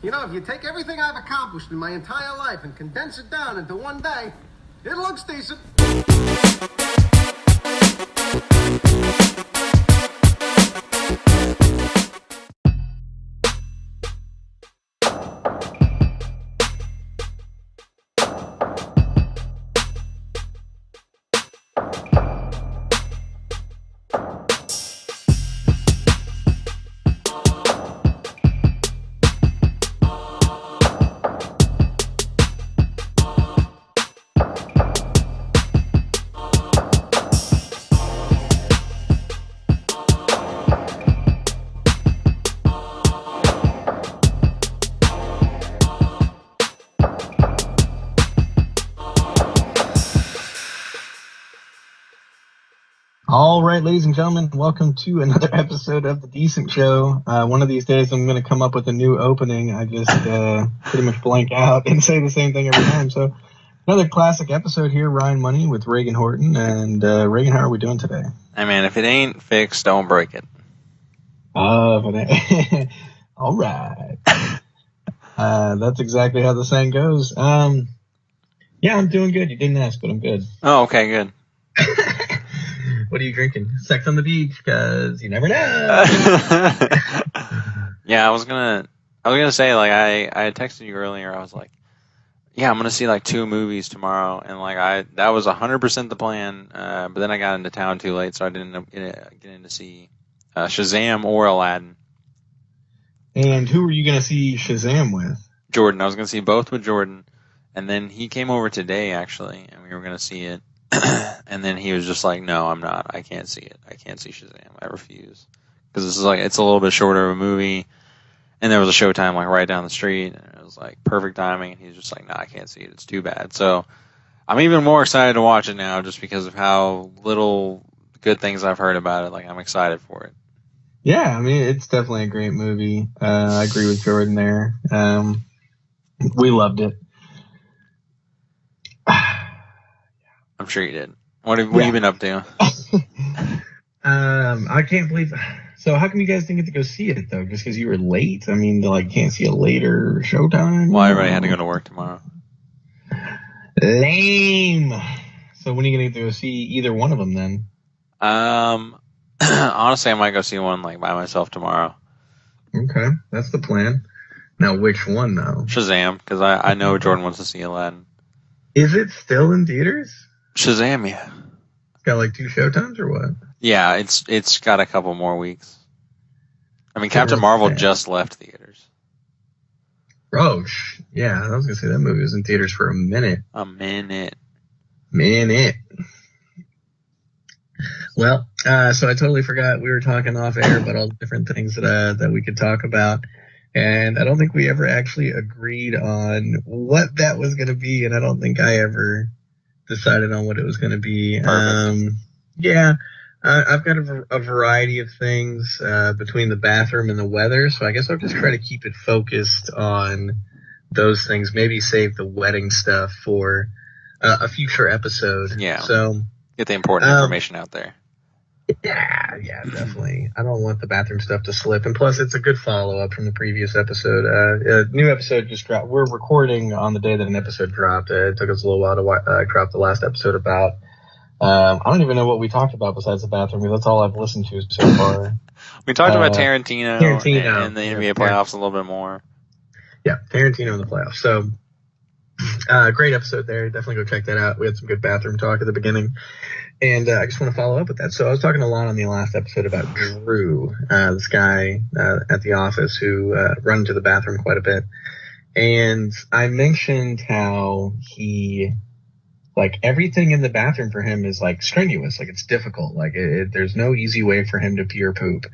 You know, if you take everything I've accomplished in my entire life and condense it down into one day, it looks decent. All right, ladies and gentlemen, welcome to another episode of The Decent Show. One of these days I'm going to come up with a new opening. I just pretty much blank out and say the same thing every time. So another classic episode here, Ryan Money with Reagan Horton. And Reagan, how are we doing today? Hey, man, if it ain't fixed, don't break it. All right. That's exactly how the saying goes. Yeah, I'm doing good. You didn't ask, but I'm good. Oh, okay, good. What are you drinking? Sex on the beach, because you never know. Yeah, I was gonna say, like, I had texted you earlier. I was like, yeah, I'm gonna see like 2 movies tomorrow, and that was 100% the plan. But then I got into town too late, so I didn't end up getting to see Shazam or Aladdin. And who were you gonna see Shazam with? Jordan. I was gonna see both with Jordan, and then he came over today actually, and we were gonna see it. And then he was just like, no, I'm not. I can't see it. I can't see Shazam. I refuse. Because this is like, it's a little bit shorter of a movie. And there was a showtime like right down the street. And it was like perfect timing. And he's just like, no, I can't see it. It's too bad. So I'm even more excited to watch it now just because of how little good things I've heard about it. Like, I'm excited for it. Yeah, I mean, it's definitely a great movie. I agree with Jordan there. We loved it. I'm sure you did. What have you been up to? I can't believe. So how come you guys didn't get to go see it though? Just because you were late? I mean, like, can't see a later showtime. Well, everybody had to go to work tomorrow. Lame. So when are you gonna get to go see either one of them then? Honestly, I might go see one like by myself tomorrow. Okay, that's the plan. Now, which one though? Shazam, because I know Jordan wants to see Aladdin. Is it still in theaters? Shazam, yeah. It's got like 2 showtimes or what? Yeah, it's got a couple more weeks. I mean, Captain Marvel just left theaters. Oh, yeah, I was gonna say that movie was in theaters for a minute. Minute. Well, so I totally forgot we were talking off air about all the different things that we could talk about. And I don't think we ever actually agreed on what that was going to be, and I don't think I ever decided on what it was going to be. Yeah, I've got a variety of things between the bathroom and the weather, so I guess I'll just try to keep it focused on those things. Maybe save the wedding stuff for a future episode. Yeah. So get the important information out there. Yeah, definitely. I don't want the bathroom stuff to slip. And plus, it's a good follow-up from the previous episode. A new episode just dropped. We're recording on the day that an episode dropped. It took us a little while to drop the last episode about. I don't even know what we talked about besides the bathroom. That's all I've listened to so far. We talked about Tarantino and the NBA playoffs a little bit more. Yeah, Tarantino in the playoffs. So, great episode there. Definitely go check that out. We had some good bathroom talk at the beginning. And I just want to follow up with that. So I was talking a lot on the last episode about Drew, this guy at the office who run into the bathroom quite a bit. And I mentioned how he, like, everything in the bathroom for him is, like, strenuous. Like, it's difficult. Like, there's no easy way for him to pee or poop.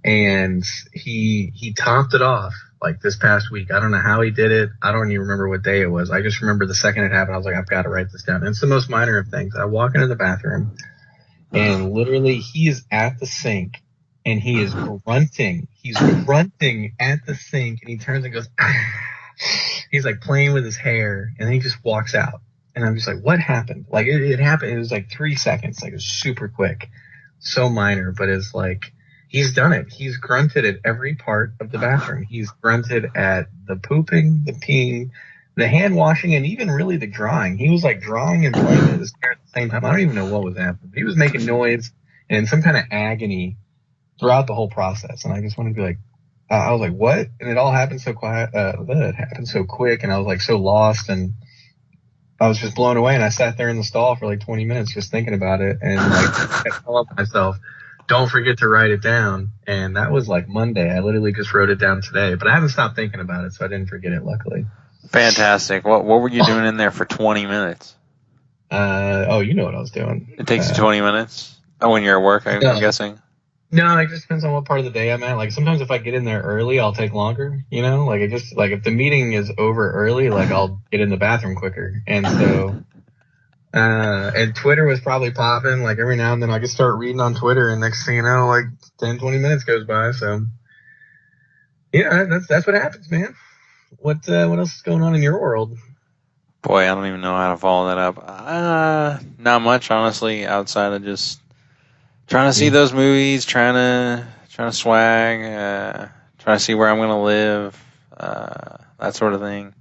And he topped it off, like, this past week. I don't know how he did it. I don't even remember what day it was. I just remember the second it happened, I was like, I've got to write this down. And it's the most minor of things. I walk into the bathroom, and literally he is at the sink, and he is grunting. He's grunting at the sink, and he turns and goes, ah. He's, like, playing with his hair, and then he just walks out. And I'm just like, what happened? Like, it happened. It was, like, 3 seconds. Like, it was super quick. So minor, but it's, like, He's done it. He's grunted at every part of the bathroom. He's grunted at the pooping, the peeing, the hand washing, and even really the drawing. He was like drawing and playing at the same time. I don't even know what was happening. He was making noise and some kind of agony throughout the whole process. And I just wanted to be like, I was like, what? And it all happened so quiet. It happened so quick, and I was like so lost, and I was just blown away. And I sat there in the stall for like 20 minutes just thinking about it, and like I told myself, don't forget to write it down. And that was like Monday. I literally just wrote it down today, but I haven't stopped thinking about it, so I didn't forget it, luckily. Fantastic. What were you doing in there for 20 minutes? You know what I was doing. It takes you 20 minutes? Oh, when you're at work, I'm guessing? No, it just depends on what part of the day I'm at. Like, sometimes if I get in there early, I'll take longer, you know? Like, if the meeting is over early, like, I'll get in the bathroom quicker. And so, and Twitter was probably popping. Like, every now and then I could start reading on Twitter, and next thing you know, like, 10, 20 minutes goes by. So, yeah, that's what happens, man. What else is going on in your world? Boy, I don't even know how to follow that up. Not much, honestly, outside of just trying to see those movies, trying to swag, trying to see where I'm gonna live, that sort of thing.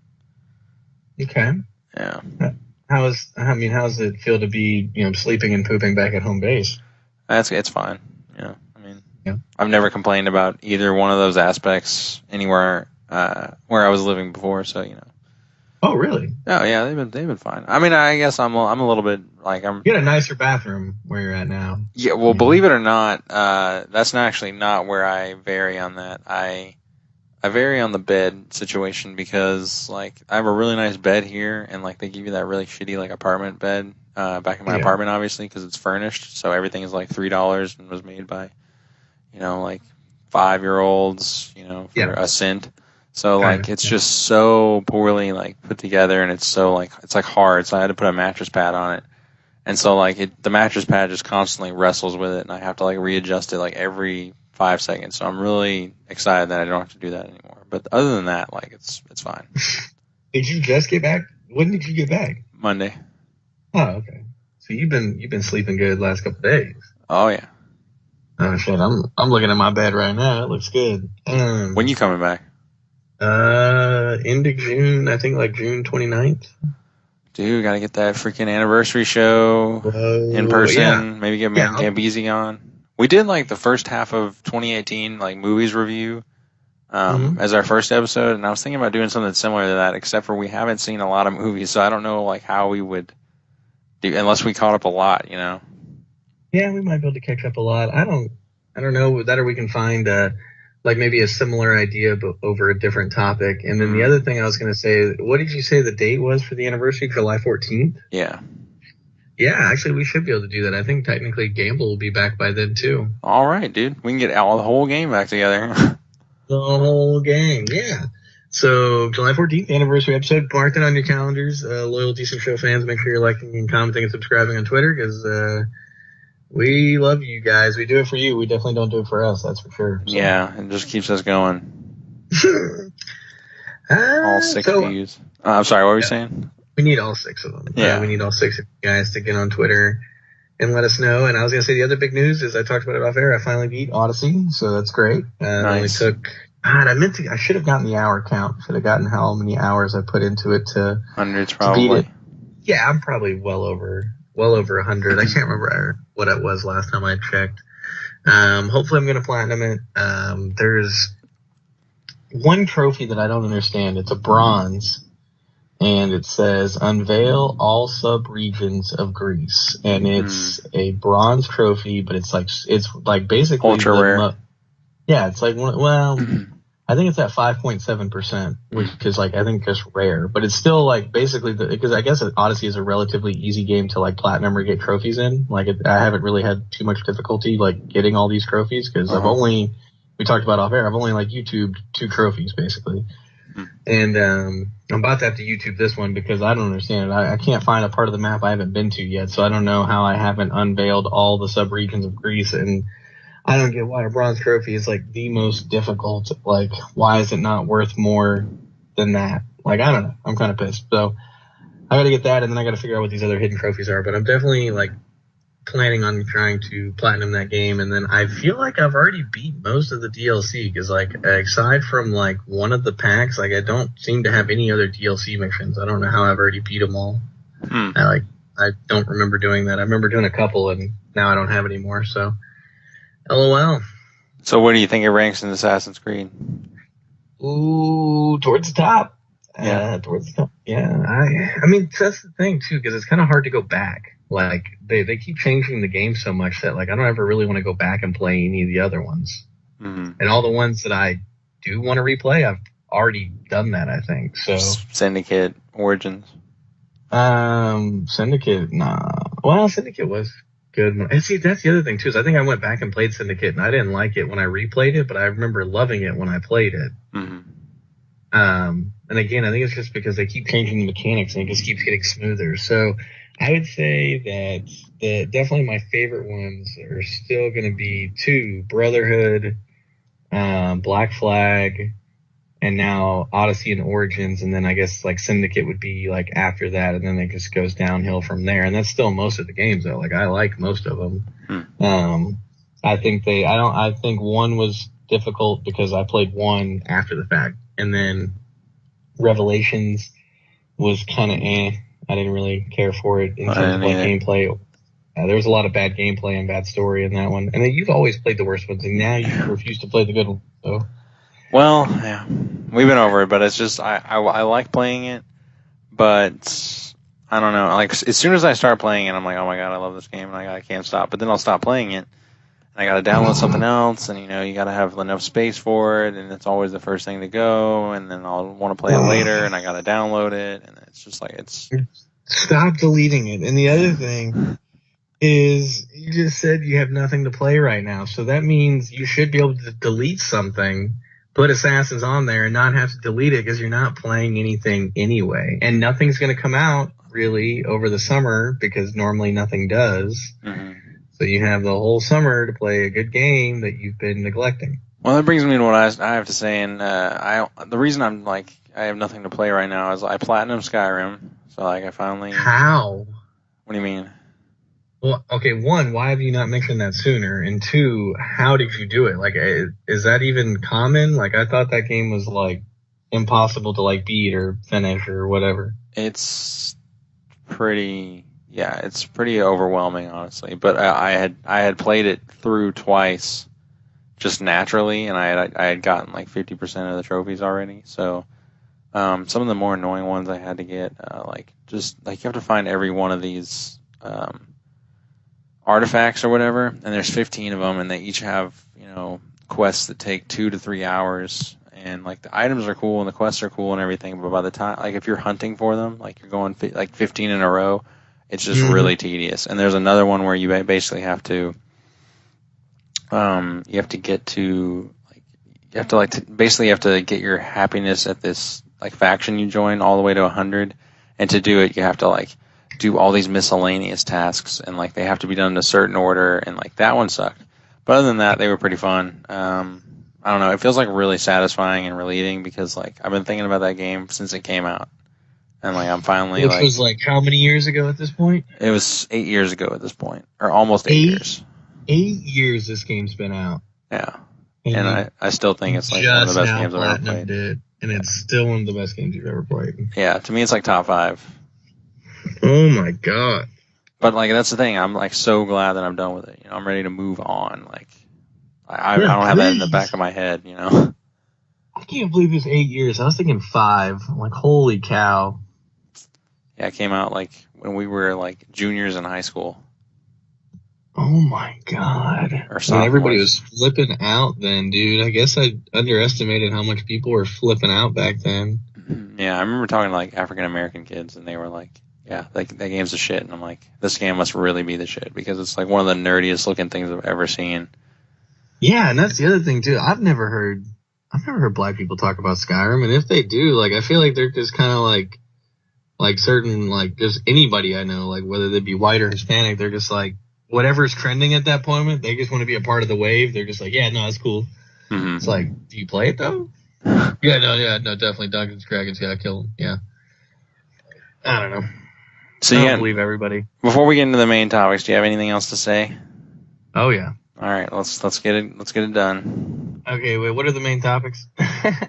Okay. Yeah. How does it feel to be, sleeping and pooping back at home base? It's fine. I've never complained about either one of those aspects anywhere where I was living before, so Oh, really? Oh yeah, they've been fine. I mean, I guess I'm a little bit like You got a nicer bathroom where you're at now. Yeah, well, believe it or not, that's not where I vary on that. I vary on the bed situation because like I have a really nice bed here, and like they give you that really shitty like apartment bed back in my apartment, obviously, because it's furnished, so everything is like $3 and was made by like 5-year-olds, for a cent. So like it's just so poorly like put together, and it's so like it's like hard. So I had to put a mattress pad on it, and so like the mattress pad just constantly wrestles with it, and I have to like readjust it like every 5 seconds. So I'm really excited that I don't have to do that anymore. But other than that, like it's fine. Did you just get back? When did you get back? Monday. Oh, okay. So you've been sleeping good the last couple of days. Oh yeah. Oh shit! I'm looking at my bed right now. It looks good. When you coming back? End of June, I think like June 29th. Dude, gotta get that freaking anniversary show in person. Yeah. Maybe get American Gambisi on. We did like the first half of 2018 like movies review as our first episode, and I was thinking about doing something similar to that, except for we haven't seen a lot of movies, so I don't know like how we would do unless we caught up a lot, Yeah, we might be able to catch up a lot. I don't know that, or we can find like maybe a similar idea but over a different topic. And then the other thing I was going to say, what did you say the date was for the anniversary? July 14th? Yeah. Yeah, actually we should be able to do that. I think technically Gamble will be back by then too. All right, dude. We can get the whole game back together. The whole gang, yeah. So July 14th, anniversary episode. Mark it on your calendars. Loyal Decent Show fans, make sure you're liking and commenting and subscribing on Twitter, because we love you guys. We do it for you. We definitely don't do it for us. That's for sure. So. Yeah, it just keeps us going. All 6 views. I'm sorry, what were you saying? We need all 6 of them. Yeah. We need all 6 of you guys to get on Twitter and let us know. And I was going to say the other big news is I talked about it off air. I finally beat Odyssey, so that's great. Nice. It only took... I should have gotten the hour count. Should have gotten how many hours I put into it to... Hundreds, probably. To beat it. Yeah, I'm probably well over 100. I can't remember what it was last time I checked. Hopefully I'm going to platinum it. There's one trophy that I don't understand. It's a bronze, and it says unveil all sub-regions of Greece. And it's a bronze trophy, but it's like basically ultra rare. Yeah, it's like, well, I think it's at 5.7%, which is like, I think just rare, but it's still like basically because I guess Odyssey is a relatively easy game to like platinum or get trophies in. Like I haven't really had too much difficulty like getting all these trophies because we talked about off air, I've only like YouTubed 2 trophies basically. And I'm about to have to YouTube this one because I don't understand it. I can't find a part of the map I haven't been to yet, so I don't know how I haven't unveiled all the sub-regions of Greece, and I don't get why a bronze trophy is like the most difficult. Like, why is it not worth more than that? Like, I don't know. I'm kind of pissed. So I got to get that, and then I got to figure out what these other hidden trophies are. But I'm definitely like planning on trying to platinum that game, and then I feel like I've already beat most of the DLC because, like, aside from like one of the packs, like I don't seem to have any other DLC missions. I don't know how I've already beat them all. I don't remember doing that. I remember doing a couple, and now I don't have any more. So, LOL. So where do you think it ranks in Assassin's Creed? Ooh, towards the top. Yeah. Towards the top. Yeah. I mean, that's the thing too, because it's kind of hard to go back. Like they keep changing the game so much that like I don't ever really want to go back and play any of the other ones. And all the ones that I do want to replay, I've already done that. I think so. Syndicate, Origins. Syndicate, nah. Well, Syndicate was good. And see, that's the other thing too. Is I think I went back and played Syndicate, and I didn't like it when I replayed it, but I remember loving it when I played it. And again, I think it's just because they keep changing the mechanics and it just keeps getting smoother. So I would say that definitely my favorite ones are still going to be two: Brotherhood, Black Flag, and now Odyssey and Origins. And then I guess like Syndicate would be like after that, and then it just goes downhill from there. And that's still most of the games though. Like I like most of them. I think one was difficult because I played one after the fact, and then Revelations was kind of I didn't really care for it in terms of like gameplay. There was a lot of bad gameplay and bad story in that one. And then you've always played the worst ones, and now you refuse to play the good ones. So. Well, yeah, we've been over it, but it's just I like playing it, but I don't know. Like as soon as I start playing it, I'm like, oh my god, I love this game, and I can't stop. But then I'll stop playing it. I got to download something else, and you got to have enough space for it, and it's always the first thing to go, and then I'll want to play it later, and I got to download it, and it's just like it's. Stop deleting it. And the other thing is, you just said you have nothing to play right now, so that means you should be able to delete something, put Assassins on there, and not have to delete it because you're not playing anything anyway, and nothing's going to come out really over the summer because normally nothing does. So you have the whole summer to play a good game that you've been neglecting. Well, that brings me to what I have to say, and the reason I'm like I have nothing to play right now is I platinum Skyrim, so like I finally. How? What do you mean? Well, okay, one, why have you not mentioned that sooner? And two, how did you do it? Like, is that even common? Like, I thought that game was like impossible to like beat or finish or whatever. It's pretty. Yeah, it's pretty overwhelming, honestly. But I had played it through twice, just naturally, and I had gotten like 50% of the trophies already. So some of the more annoying ones I had to get, you have to find every one of these artifacts or whatever, and there's 15 of them, and they each have quests that take 2 to 3 hours. And like the items are cool and the quests are cool and everything, but by the time like if you're hunting for them, like you're going like 15 in a row. It's just really tedious. And there's another one where you basically have to, get your happiness at this like faction you join all the way to 100. And to do it, you have to like do all these miscellaneous tasks, and like they have to be done in a certain order. And like that one sucked. But other than that, they were pretty fun. I don't know. It feels like really satisfying and relieving because like I've been thinking about that game since it came out. And like I'm finally Which was like how many years ago at this point? It was 8 years ago at this point, or almost 8 years. 8 years this game's been out. Yeah, and I still think it's like one of the best games I've ever played. And it's still one of the best games you've ever played. Yeah, to me it's like top 5. Oh my god! But like that's the thing, I'm like so glad that I'm done with it. I'm ready to move on. Like I don't have that in the back of my head. I can't believe it's 8 years. I was thinking 5. I'm like, holy cow. Yeah, it came out like when we were like juniors in high school. Oh my god. Or everybody was flipping out then, dude. I guess I underestimated how much people were flipping out back then. Yeah, I remember talking to like African American kids, and they were like, yeah, that game's the shit. And I'm like, this game must really be the shit because it's like one of the nerdiest looking things I've ever seen. Yeah, and that's the other thing too. I've never heard black people talk about Skyrim, and if they do, like I feel like they're just kind of like certain, like just anybody I know, like whether they be white or Hispanic, they're just like whatever's trending at that point, they just want to be a part of the wave. They're just like, yeah, no, that's cool. It's like, do you play it though? Yeah, no, definitely Dungeons & Dragons. Yeah, kill them. Yeah, I don't know. So I don't believe everybody. Before we get into the main topics, do you have anything else to say? Oh yeah. All right, let's get it done. Okay, wait. What are the main topics?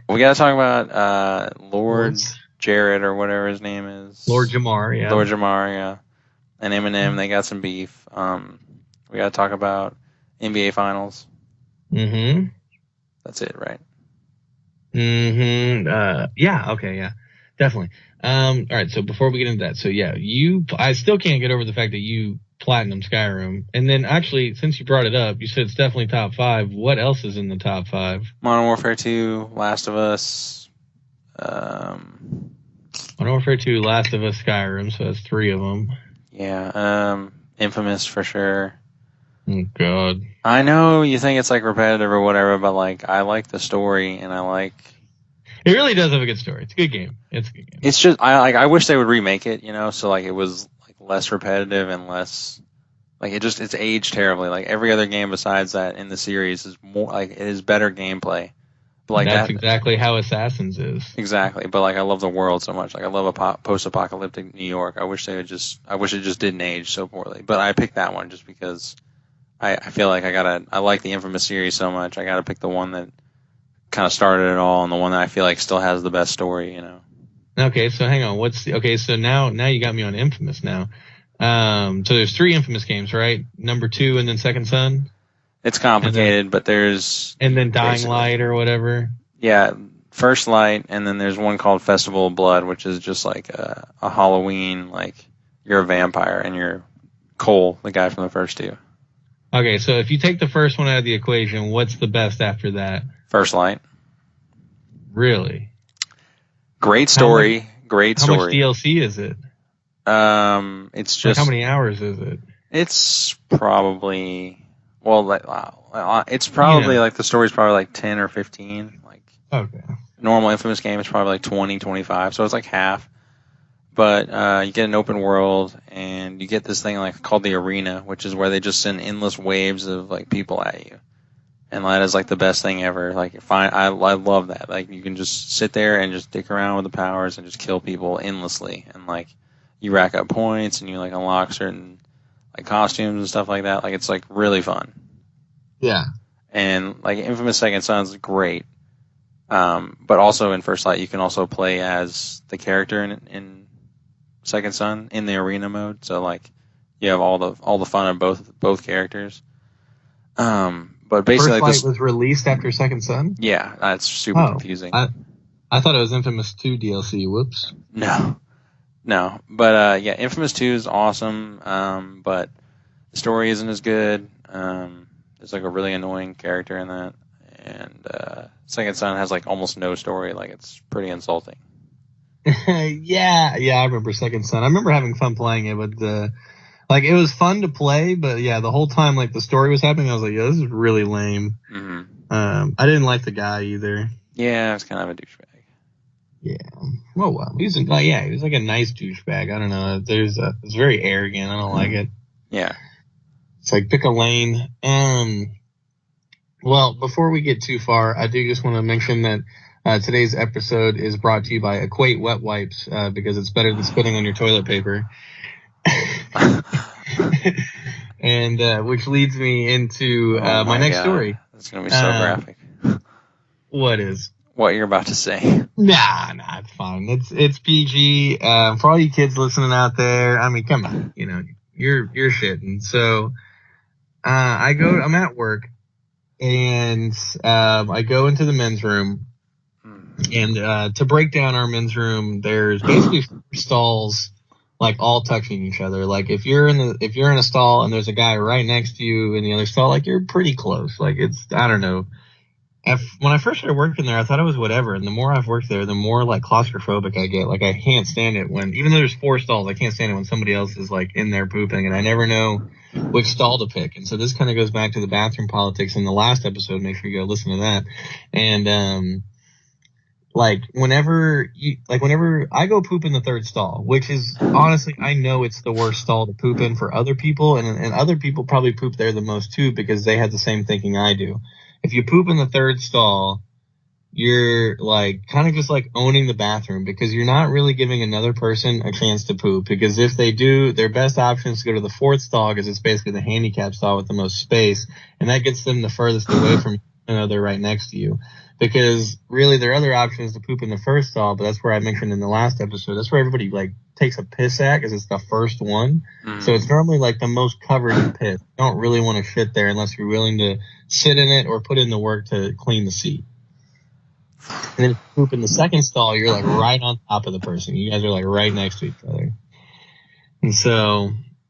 We got to talk about Lord Lords. Jared or whatever his name is. Lord Jamar, yeah. Lord Jamar, yeah. And Eminem, they got some beef. We got to talk about NBA Finals. Mm-hmm. That's it, right? Mm-hmm. Yeah. Okay. Yeah. Definitely. All right. So before we get into that, so yeah, I still can't get over the fact that you platinum Skyrim, and then actually, since you brought it up, you said it's definitely top 5. What else is in the top 5? Modern Warfare 2, Last of Us. Modern Warfare 2, Last of Us, Skyrim. So that's 3 of them. Yeah. Infamous for sure. Oh God. I know you think it's like repetitive or whatever, but like I like the story and I like. It really does have a good story. It's a good game. It's just I wish they would remake it, so like it was like less repetitive and less like it's aged terribly. Like every other game besides that in the series is more like it is better gameplay. But like that's exactly how Assassins is. Exactly, but like I love the world so much. Like I love a post-apocalyptic New York. I wish it just didn't age so poorly. But I picked that one just because I feel like I like the Infamous series so much. I gotta pick the one that kind of started it all and the one that I feel like still has the best story, Okay, so hang on. So now you got me on Infamous now. So there's 3 Infamous games, right? Number 2 and then Second Son? It's complicated, but there's... And then Dying Light or whatever? Yeah, First Light, and then there's one called Festival of Blood, which is just like a Halloween, like you're a vampire and you're Cole, the guy from the first 2. Okay, so if you take the first one out of the equation, what's the best after that? First Light. Really? Great story. How much DLC is it? It's just... how many hours is it? It's probably... Well, it's probably like the story's probably like 10 or 15. Like okay. Normal Infamous game is probably like 20, 25. So it's like half. But you get an open world and you get this thing like called the arena, which is where they just send endless waves of like people at you. And that is like the best thing ever. Like I love that. Like you can just sit there and just dick around with the powers and just kill people endlessly. And like you rack up points and you like unlock certain like costumes and stuff like that. Like it's like really fun. Yeah. And like Infamous Second Son's great. But also in First Light you can also play as the character in Second Son in the arena mode. So like you have all the fun of both characters. But basically First Light was released after Second Son? Yeah, that's super confusing. I thought it was Infamous 2 DLC. Whoops. No. But yeah, Infamous 2 is awesome. But the story isn't as good. There's like a really annoying character in that, and Second Son has like almost no story. Like it's pretty insulting. yeah, I remember Second Son. I remember having fun playing it, but like it was fun to play. But yeah, the whole time like the story was happening, I was like, yeah, this is really lame. Mm-hmm. I didn't like the guy either. Yeah, it's kind of a douchebag. Yeah. Well, he was like a nice douchebag. I don't know. It's very arrogant. I don't like it. Yeah. It's like pick a lane. Well, before we get too far, I do just want to mention that today's episode is brought to you by Equate Wet Wipes because it's better than spitting on your toilet paper. And which leads me into my next story. It's going to be so graphic. What is? What you're about to say. Nah, it's fine. It's PG. For all you kids listening out there, I mean, come on, you're shitting. So, I'm at work and, I go into the men's room and, to break down our men's room, there's basically 4 stalls, like all touching each other. Like if you're in a stall and there's a guy right next to you in the other stall, like you're pretty close. Like I don't know. When I first started working there, I thought it was whatever. And the more I've worked there, the more like claustrophobic I get. Like I can't stand it even though there's 4 stalls, I can't stand it when somebody else is like in there pooping and I never know which stall to pick. And so this kind of goes back to the bathroom politics in the last episode. Make sure you go listen to that. And, whenever I go poop in the 3rd stall, which is honestly, I know it's the worst stall to poop in for other people. And other people probably poop there the most too, because they have the same thinking I do. If you poop in the 3rd stall, you're like kind of just like owning the bathroom because you're not really giving another person a chance to poop, because if they do, their best option is to go to the fourth stall because it's basically the handicap stall with the most space, and that gets them the furthest away from you. They're right next to you, because really their other option is to poop in the first stall, but that's where I mentioned in the last episode, that's where everybody like takes a piss at because it's the first one. So it's normally like the most covered in piss. You don't really want to shit there unless you're willing to sit in it or put in the work to clean the seat. And then if you poop in the second stall, you're like right on top of the person. You guys are like right next to each other. And so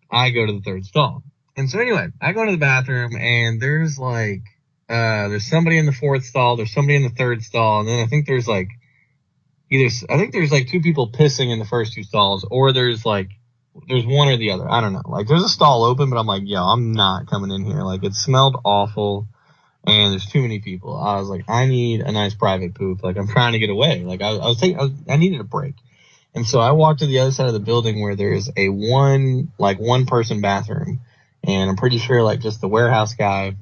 I go to the third stall. And so anyway, I go to the bathroom and there's like, there's somebody in the fourth stall, there's somebody in the third stall, and then I think there's like two people pissing in the first two stalls, or there's one or the other. I don't know. Like there's a stall open, but I'm like, yo, I'm not coming in here. Like it smelled awful. And there's too many people. I was like, I need a nice private poop. Like, I'm trying to get away. Like, I needed a break. And so I walked to the other side of the building where there's a one person bathroom. And I'm pretty sure, like, just the warehouse guy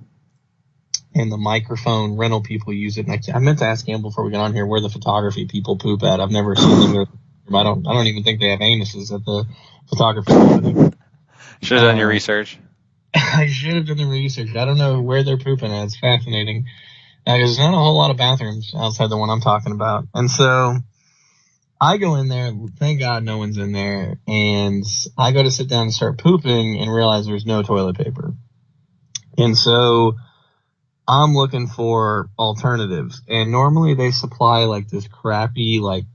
and the microphone rental people use it. And I meant to ask him before we got on here where the photography people poop at. I've never seen them. I don't even think they have anuses at the photography company. Should have done your research. I should have done the research. I don't know where they're pooping at. It's fascinating. There's not a whole lot of bathrooms outside the one I'm talking about. And so I go in there. Thank God no one's in there. And I go to sit down and start pooping and realize there's no toilet paper. And so I'm looking for alternatives. And normally they supply like this crappy like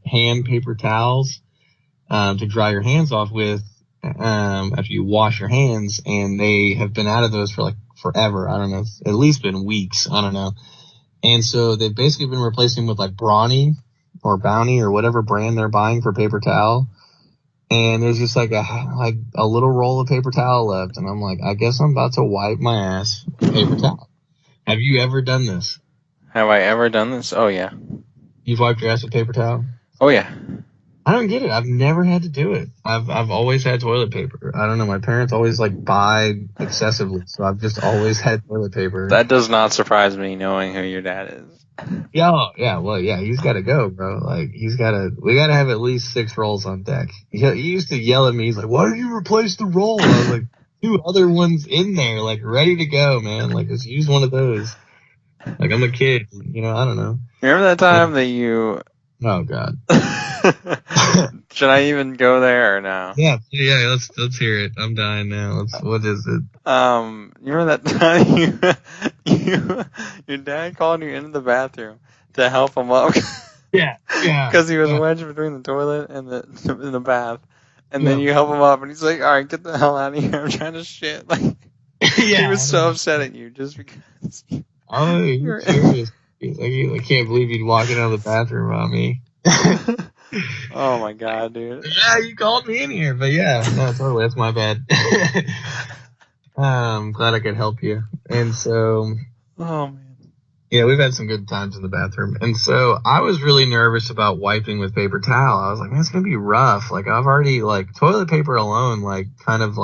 hand paper towels to dry your hands off with. After you wash your hands, and they have been out of those for like forever. I don't know, it's at least been weeks. I don't know. And so they've basically been replacing with like Brawny or Bounty or whatever brand they're buying for paper towel. And there's just like a little roll of paper towel left. And I'm like, I guess I'm about to wipe my ass with paper towel. Have you ever done this? Have I ever done this? Oh, yeah. You've wiped your ass with paper towel? Oh, yeah. I don't get it. I've never had to do it. I've always had toilet paper. I don't know. My parents always like buy excessively, so I've just always had toilet paper. That does not surprise me, knowing who your dad is. Yeah. Well, yeah. He's got to go, bro. Like we got to have at least 6 rolls on deck. He used to yell at me. He's like, "Why did you replace the roll?" I was like, 2 other ones in there, like ready to go, man. Like just use one of those. Like I'm a kid, I don't know. Remember that time that you? Oh God. Should I even go there or no? Yeah. Let's hear it. I'm dying now. What is it? You remember that time your dad called you into the bathroom to help him up? Yeah. Because he was wedged between the toilet and the bath, and then you help him up, and he's like, "All right, get the hell out of here! I'm trying to shit." Like, he was so upset at you just because. Oh, you're serious? He's like, I can't believe you'd walk out of the bathroom on me. Oh my God, dude. Yeah, you called me in here, but yeah, no, totally, that's my bad. I'm glad I could help you. And so, oh man, yeah, we've had some good times in the bathroom. And so I was really nervous about wiping with paper towel. I was like, man, it's gonna be rough. Like I've already toilet paper alone, kind of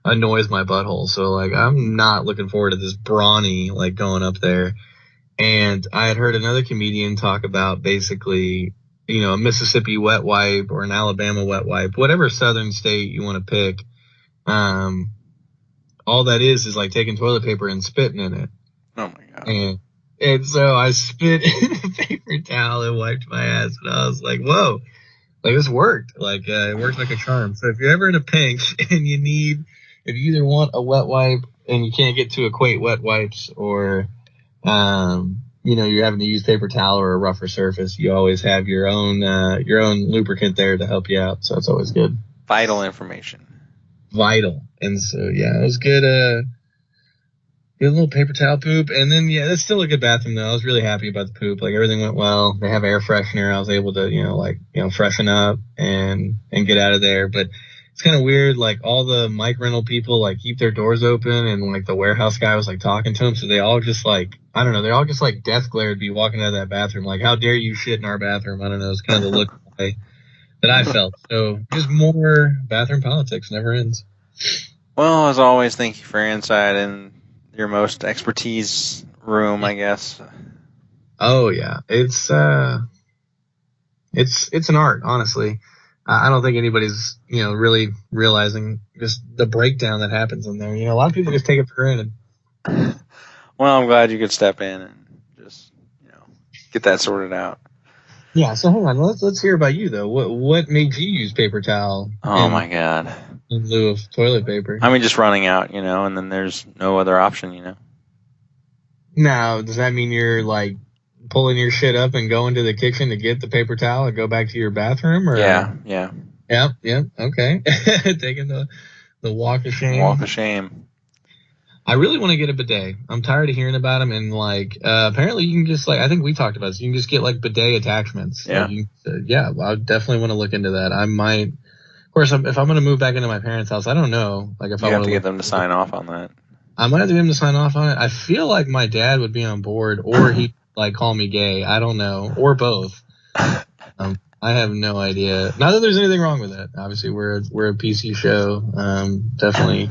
annoys my butthole. So I'm not looking forward to this Brawny going up there. And I had heard another comedian talk about basically, a Mississippi wet wipe or an Alabama wet wipe, whatever southern state you want to pick. All that is like taking toilet paper and spitting in it. Oh my God. And so I spit in a paper towel and wiped my ass, and I was like, whoa, this worked. It worked like a charm. So if you're ever in a pinch and if you either want a wet wipe and you can't get to equate wet wipes, or you're having to use paper towel or a rougher surface, you always have your own lubricant there to help you out. So it's always good. Vital information. Vital. And so, yeah, it was good. Good little paper towel poop. And then, yeah, it's still a good bathroom, though. I was really happy about the poop. Everything went well. They have air freshener. I was able to, freshen up and get out of there. But it's kind of weird. All the mic rental people, keep their doors open. And, the warehouse guy was, talking to them. So they all just, I don't know. They're all just, death glare to be walking out of that bathroom. How dare you shit in our bathroom? I don't know. It's kind of the look that I felt. So just more bathroom politics. Never ends. Well, as always, thank you for your insight and your most expertise room, I guess. Oh yeah, it's an art, honestly. I don't think anybody's really realizing just the breakdown that happens in there. A lot of people just take it for granted. Well, I'm glad you could step in and just get that sorted out. Yeah. So hang on, let's hear about you though. What made you use paper towel? Oh my God. In lieu of toilet paper. I mean, just running out, and then there's no other option. Now, does that mean you're like pulling your shit up and going to the kitchen to get the paper towel and go back to your bathroom? Or Yeah. Yep. Okay. Taking the walk of shame. Walk of shame. I really want to get a bidet. I'm tired of hearing about them, and apparently you can just I think we talked about this. You can just get bidet attachments. Yeah. I definitely want to look into that. I might. Of course, if I'm going to move back into my parents' house, I don't know. If you have to get them to sign off on that. I might have to get him to sign off on it. I feel like my dad would be on board, or he'd call me gay. I don't know, or both. I have no idea. Not that there's anything wrong with it. Obviously, we're a PC show. Definitely.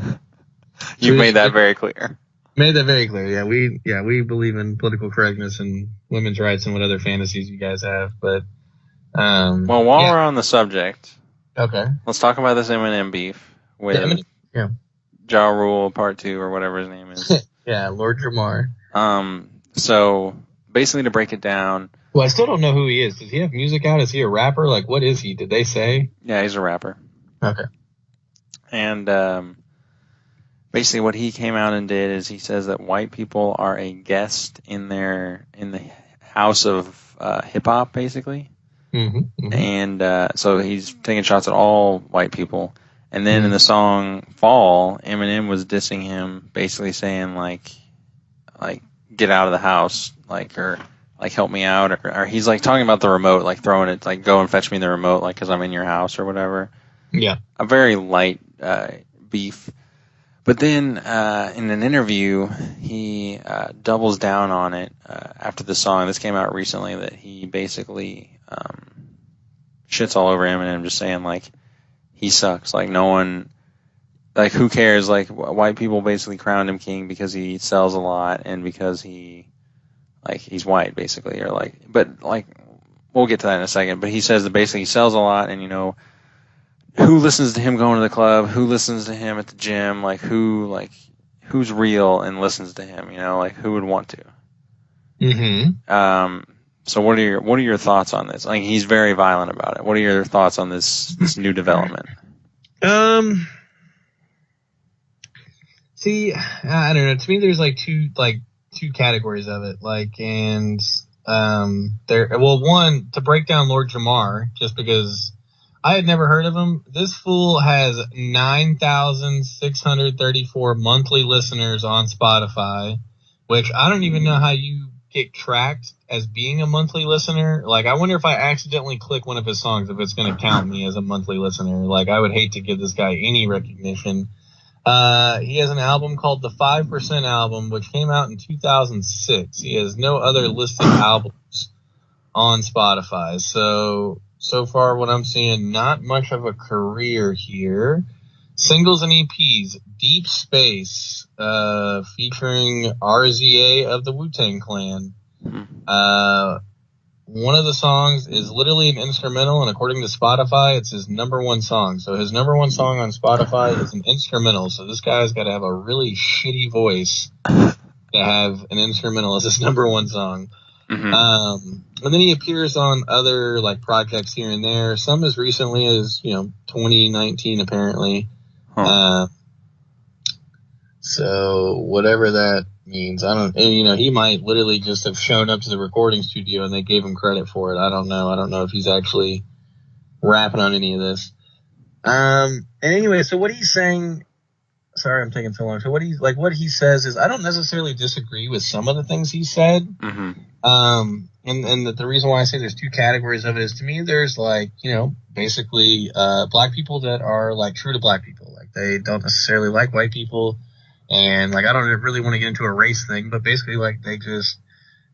You made that very clear. Made that very clear. Yeah, we believe in political correctness and women's rights and what other fantasies you guys have. But well, while we're on the subject, okay, let's talk about this Eminem beef with Ja Rule Part 2 or whatever his name is. Yeah, Lord Jamar. So basically, to break it down. Well, I still don't know who he is. Does he have music out? Is he a rapper? What is he? Did they say? Yeah, he's a rapper. Okay. And basically, what he came out and did is he says that white people are a guest in the house of hip hop, basically. Mm-hmm. And so he's taking shots at all white people. And then in the song Fall, Eminem was dissing him, basically saying get out of the house, or help me out, or he's talking about the remote, throwing it, go and fetch me the remote, because I'm in your house or whatever. Yeah. A very light beef. But then in an interview, he doubles down on it after the song. This came out recently, that he basically shits all over Eminem, just saying he sucks. No one, who cares? White people basically crowned him king because he sells a lot and because he's white, basically, but we'll get to that in a second. But he says that basically he sells a lot, and who listens to him going to the club? Who listens to him at the gym? Who's real and listens to him? Who would want to? Mm-hmm. So what are your thoughts on this? He's very violent about it. What are your thoughts on this new development? See, I don't know. To me, there's two categories of it. One, to break down Lord Jamar, just because I had never heard of him. This fool has 9,634 monthly listeners on Spotify, which I don't even know how you get tracked as being a monthly listener. I wonder if I accidentally click one of his songs, if it's going to count me as a monthly listener. I would hate to give this guy any recognition. He has an album called The 5% Album, which came out in 2006. He has no other listed albums on Spotify. So far what I'm seeing, not much of a career here. Singles and EPs, Deep Space, featuring RZA of the Wu-Tang Clan. One of the songs is literally an instrumental, and according to Spotify, it's his number one song. So his number one song on Spotify is an instrumental. So this guy's got to have a really shitty voice to have an instrumental as his number one song. Mm-hmm. And then he appears on other projects here and there. Some as recently as 2019 apparently. Huh. So whatever that means, I don't. And, he might literally just have shown up to the recording studio and they gave him credit for it. I don't know. I don't know if he's actually rapping on any of this. And anyway, so what he's saying. Sorry, I'm taking so long. So what he says is, I don't necessarily disagree with some of the things he said. Mm-hmm. And the reason why I say there's two categories of it is, to me, there's basically black people that are true to black people. They don't necessarily like white people. And I don't really want to get into a race thing, but basically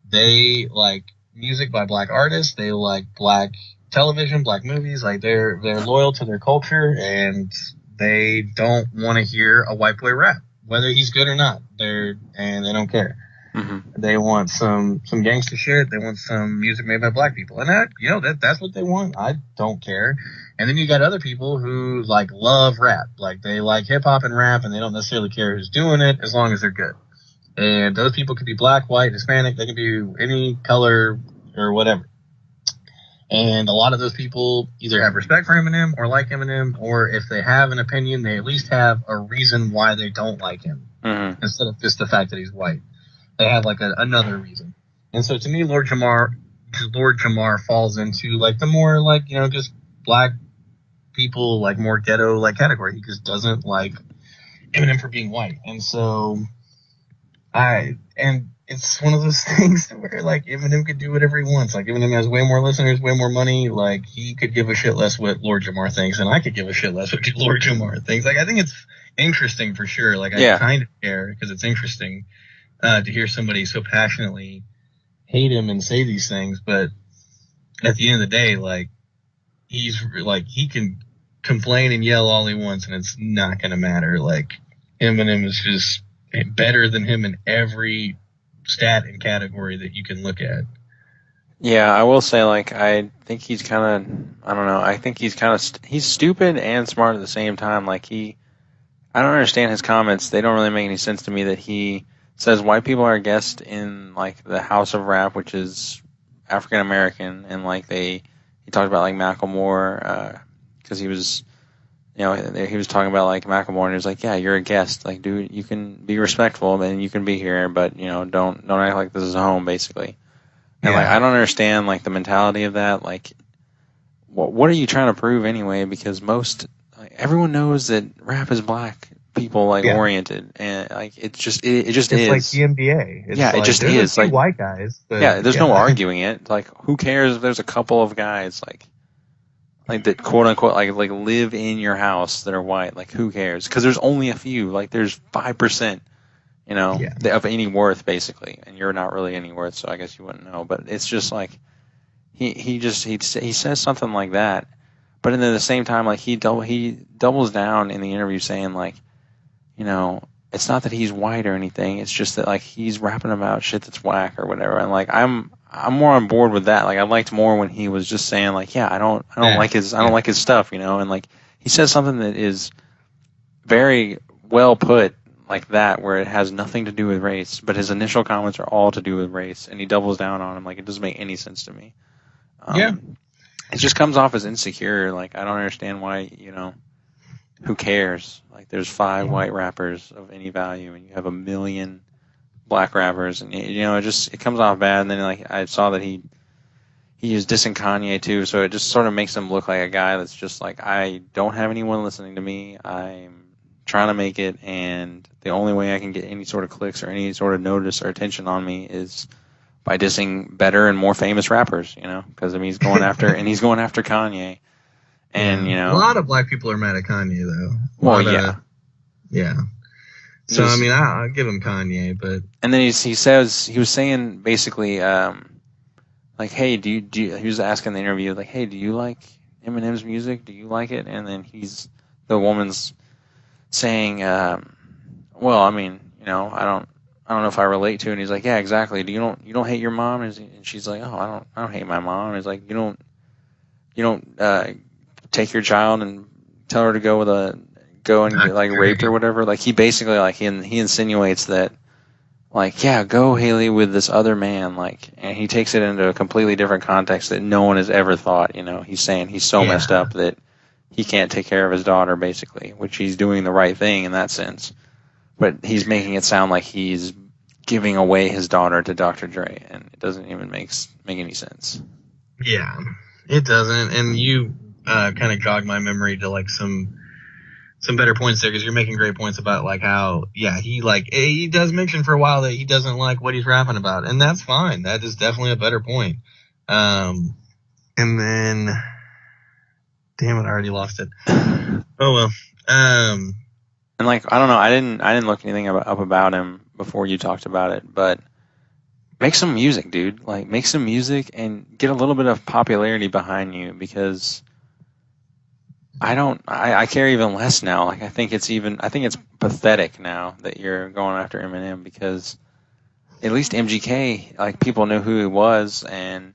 they like music by black artists. They like black television, black movies. They're loyal to their culture, and they don't want to hear a white boy rap, whether he's good or not. They don't care. Mm-hmm. They want some gangster shit. They want some music made by black people, and that's what they want. I don't care. And then you got other people who like love rap, like they like hip hop and rap, and they don't necessarily care who's doing it as long as they're good. And those people could be black, white, Hispanic. They can be any color or whatever. And a lot of those people either have respect for Eminem or like Eminem, or if they have an opinion, they at least have a reason why they don't like him, instead of just the fact that he's white. They have like another reason. And so to me, Lord Jamar falls into like the more like, just black people, like more ghetto like category. He just doesn't like Eminem for being white. And so it's one of those things where like Eminem could do whatever he wants. Like Eminem has way more listeners, way more money. Like he could give a shit less what Lord Jamar thinks, and I could give a shit less what Lord Jamar thinks. Like I think it's interesting for sure. Like I kind of care because it's interesting to hear somebody so passionately hate him and say these things. But at the end of the day, like he can complain and yell all he wants, and it's not gonna matter. Like Eminem is just better than him in every stat and category that you can look at. Yeah, I will say, like, I think he's kind of, I don't know, I think he's kind of, he's stupid and smart at the same time. Like, I don't understand his comments. They don't really make any sense to me that he says white people are a guest in, like, the House of Rap, which is African American, and, like, he talked about, like, Macklemore, because he was, he was talking about, like, Macklemore, and he was like, yeah, you're a guest. Like, dude, you can be respectful, and you can be here, but, don't act like this is home, basically. And, like, I don't understand, like, the mentality of that. Like, what are you trying to prove anyway? Because everyone knows that rap is black people, like, oriented. And, like, it just is. It's like the NBA. It just is. There's a few white guys. But, there's no arguing it. Like, who cares if there's a couple of guys, like that quote unquote like live in your house that are white? Like, who cares? Because there's only a few. Like, there's 5%, of any worth, basically, and you're not really any worth, so I guess you wouldn't know. But it's just like he says something like that, but then at the same time, like he doubles down in the interview saying, like, it's not that he's white or anything. It's just that, like, he's rapping about shit that's whack or whatever. And, like, I'm more on board with that. Like, I liked more when he was just saying, like, yeah, I don't like his stuff, and, like, he says something that is very well put, like that, where it has nothing to do with race, but his initial comments are all to do with race, and he doubles down on him. Like, it doesn't make any sense to me. It just comes off as insecure. Like, I don't understand why, who cares? Like, there's 5 white rappers of any value, and you have 1 million black rappers, and it comes off bad. And then, like, I saw that he was dissing Kanye too, so it just sort of makes him look like a guy that's just like, I don't have anyone listening to me. I'm trying to make it, and the only way I can get any sort of clicks or any sort of notice or attention on me is by dissing better and more famous rappers. Because he's going after Kanye. And, a lot of black people are mad at Kanye, though. Well, yeah. Yeah. So, I mean, I'll give him Kanye, but... And then he was saying, basically, like, hey, he was asking in the interview, like, hey, do you like Eminem's music? Do you like it? And then the woman's saying, well, I mean, I don't know if I relate to it. And he's like, yeah, exactly. You don't hate your mom? And she's like, oh, I don't hate my mom. And he's like, you don't take your child and tell her to go and get, like, raped or whatever. Like, he basically, like, he insinuates that, like, yeah, go Haley with this other man, like, and he takes it into a completely different context that no one has ever thought. He's saying he's so messed up that he can't take care of his daughter, basically, which he's doing the right thing in that sense. But he's making it sound like he's giving away his daughter to Dr. Dre, and it doesn't even make any sense. Yeah, it doesn't. And you kind of jogged my memory to, like, some better points there, because you're making great points about, like, how, he does mention for a while that he doesn't like what he's rapping about, and that's fine. That is definitely a better point. And then, damn it, I already lost it. Oh well. And, like, I don't know, I didn't look anything up about him before you talked about it, but make some music, dude. Like, make some music and get a little bit of popularity behind you, because I care even less now. Like, I think it's pathetic now that you're going after Eminem, because at least MGK, like people knew who he was, and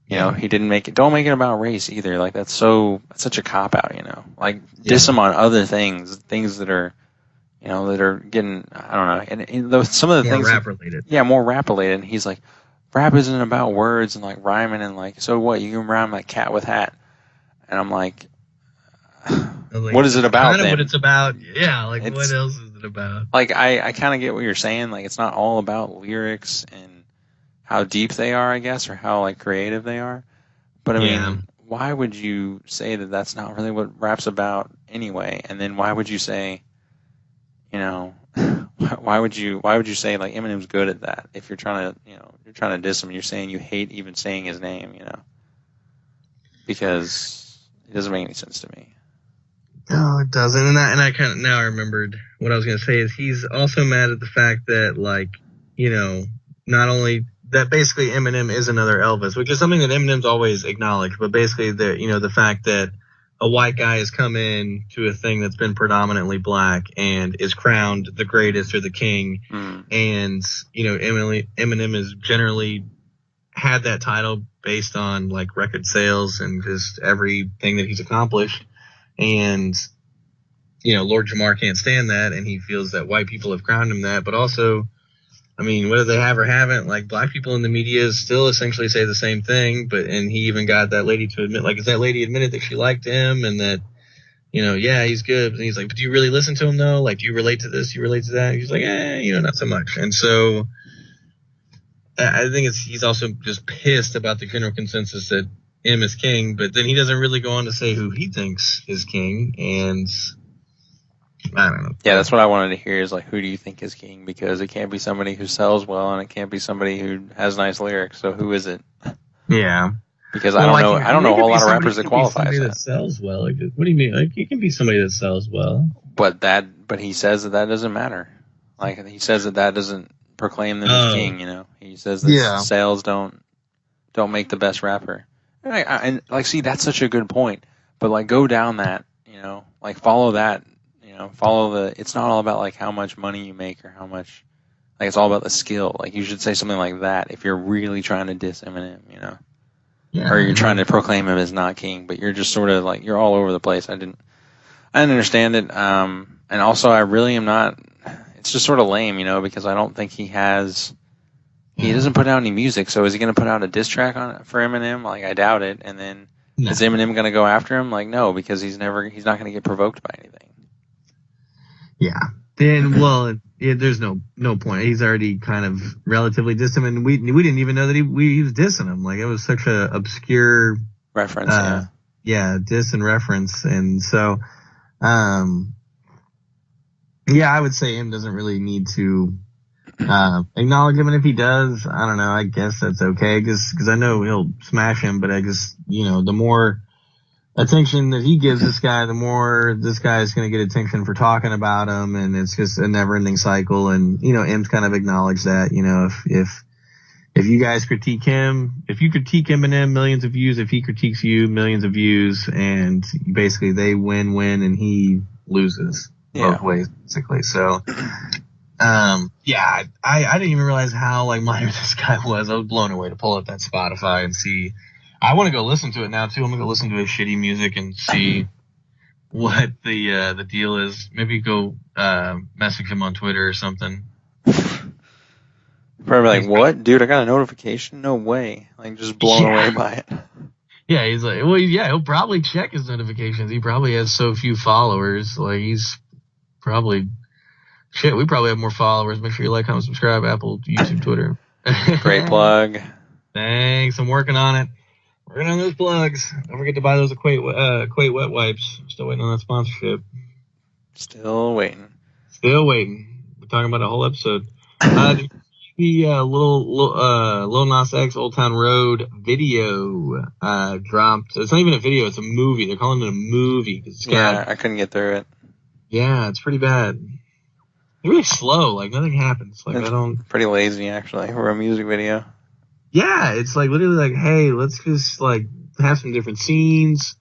you know he didn't make it. Don't make it about race either. Like that's such a cop out. You know, like diss him on other things that are that are getting I don't know, and some of the more things rap related. Yeah, more rap related. And he's like, rap isn't about words and like rhyming and like so what? You can rhyme like cat with hat, and I'm like. What is it about? Kind of what it's about. Yeah, like what else is it about? Like I kind of get what you're saying. Like it's not all about lyrics and how deep they are, I guess, or how like creative they are. But I mean, why would you say that that's not really what rap's about anyway? And then why would you say, why would you say like Eminem's good at that if you're trying to diss him? You're saying you hate even saying his name, because it doesn't make any sense to me. No, it doesn't. And I kind of now I remembered what I was going to say is he's also mad at the fact that not only that basically Eminem is another Elvis, which is something that Eminem's always acknowledged, but basically the fact that a white guy has come in to a thing that's been predominantly black and is crowned the greatest or the king. And, Eminem has generally had that title based on like record sales and just everything that he's accomplished. And, Lord Jamar can't stand that, and he feels that white people have crowned him that. But also, I mean, whether they have or haven't, like, black people in the media still essentially say the same thing. And he even got that lady to admit, like, if that lady admitted that she liked him and that, yeah, he's good. And he's like, but do you really listen to him, though? Like, do you relate to this? Do you relate to that? And he's like, not so much. And so I think he's also just pissed about the general consensus that M is king, but then he doesn't really go on to say who he thinks is king, and I don't know. Yeah, that's what I wanted to hear is like, who do you think is king? Because it can't be somebody who sells well, and it can't be somebody who has nice lyrics. So who is it? Yeah, because I don't know a whole lot of rappers that qualify as that sells well. Like, what do you mean? Like, you can be somebody that sells well, but he says that doesn't matter. Like he says that doesn't proclaim them as king. He says that sales don't make the best rapper. And like, see, that's such a good point. But like, go down that, like follow that, it's not all about like how much money you make or how much, like it's all about the skill. Like you should say something like that if you're really trying to diss Eminem, or you're trying to proclaim him as not king, but you're just sort of like, you're all over the place. I didn't understand it. And also I really am not, it's just sort of lame, because I don't think he doesn't put out any music, so is he going to put out a diss track for Eminem? Like, I doubt it. And then is Eminem going to go after him? Like, no, because he's not going to get provoked by anything. Yeah. And there's no point. He's already kind of relatively dissed him, and we didn't even know that he was dissing him. Like, it was such a obscure reference. Diss and reference, and so, I would say him doesn't really need to. Acknowledge him, and if he does, I don't know, I guess that's okay, because I know he'll smash him, but I just, the more attention that he gives this guy, the more this guy is going to get attention for talking about him, and it's just a never-ending cycle. And M's kind of acknowledged that, if you guys critique him, if you critique Eminem, millions of views; if he critiques you, millions of views, and basically they win, and he loses both ways, basically. So. I didn't even realize how like minor this guy was. I was blown away to pull up that Spotify and see. I want to go listen to it now too. I'm gonna go listen to his shitty music and see what the deal is. Maybe go message him on Twitter or something. Probably like, what, dude? I got a notification. No way! Like just blown away by it. Yeah, he's like, well, yeah, he'll probably check his notifications. He probably has so few followers. Like he's probably. Shit, we probably have more followers. Make sure you like, comment, subscribe, Apple, YouTube, Twitter. Great plug. Thanks. I'm working on it. Working on those plugs. Don't forget to buy those Equate wet wipes. Still waiting on that sponsorship. Still waiting. We're talking about a whole episode. The Lil Nas X Old Town Road video dropped. It's not even a video. It's a movie. They're calling it a movie. I couldn't get through it. Yeah, it's pretty bad. It's really slow. Like, nothing happens. Like, it's pretty lazy, actually, for a music video. Yeah, it's like literally like, hey, let's just like have some different scenes.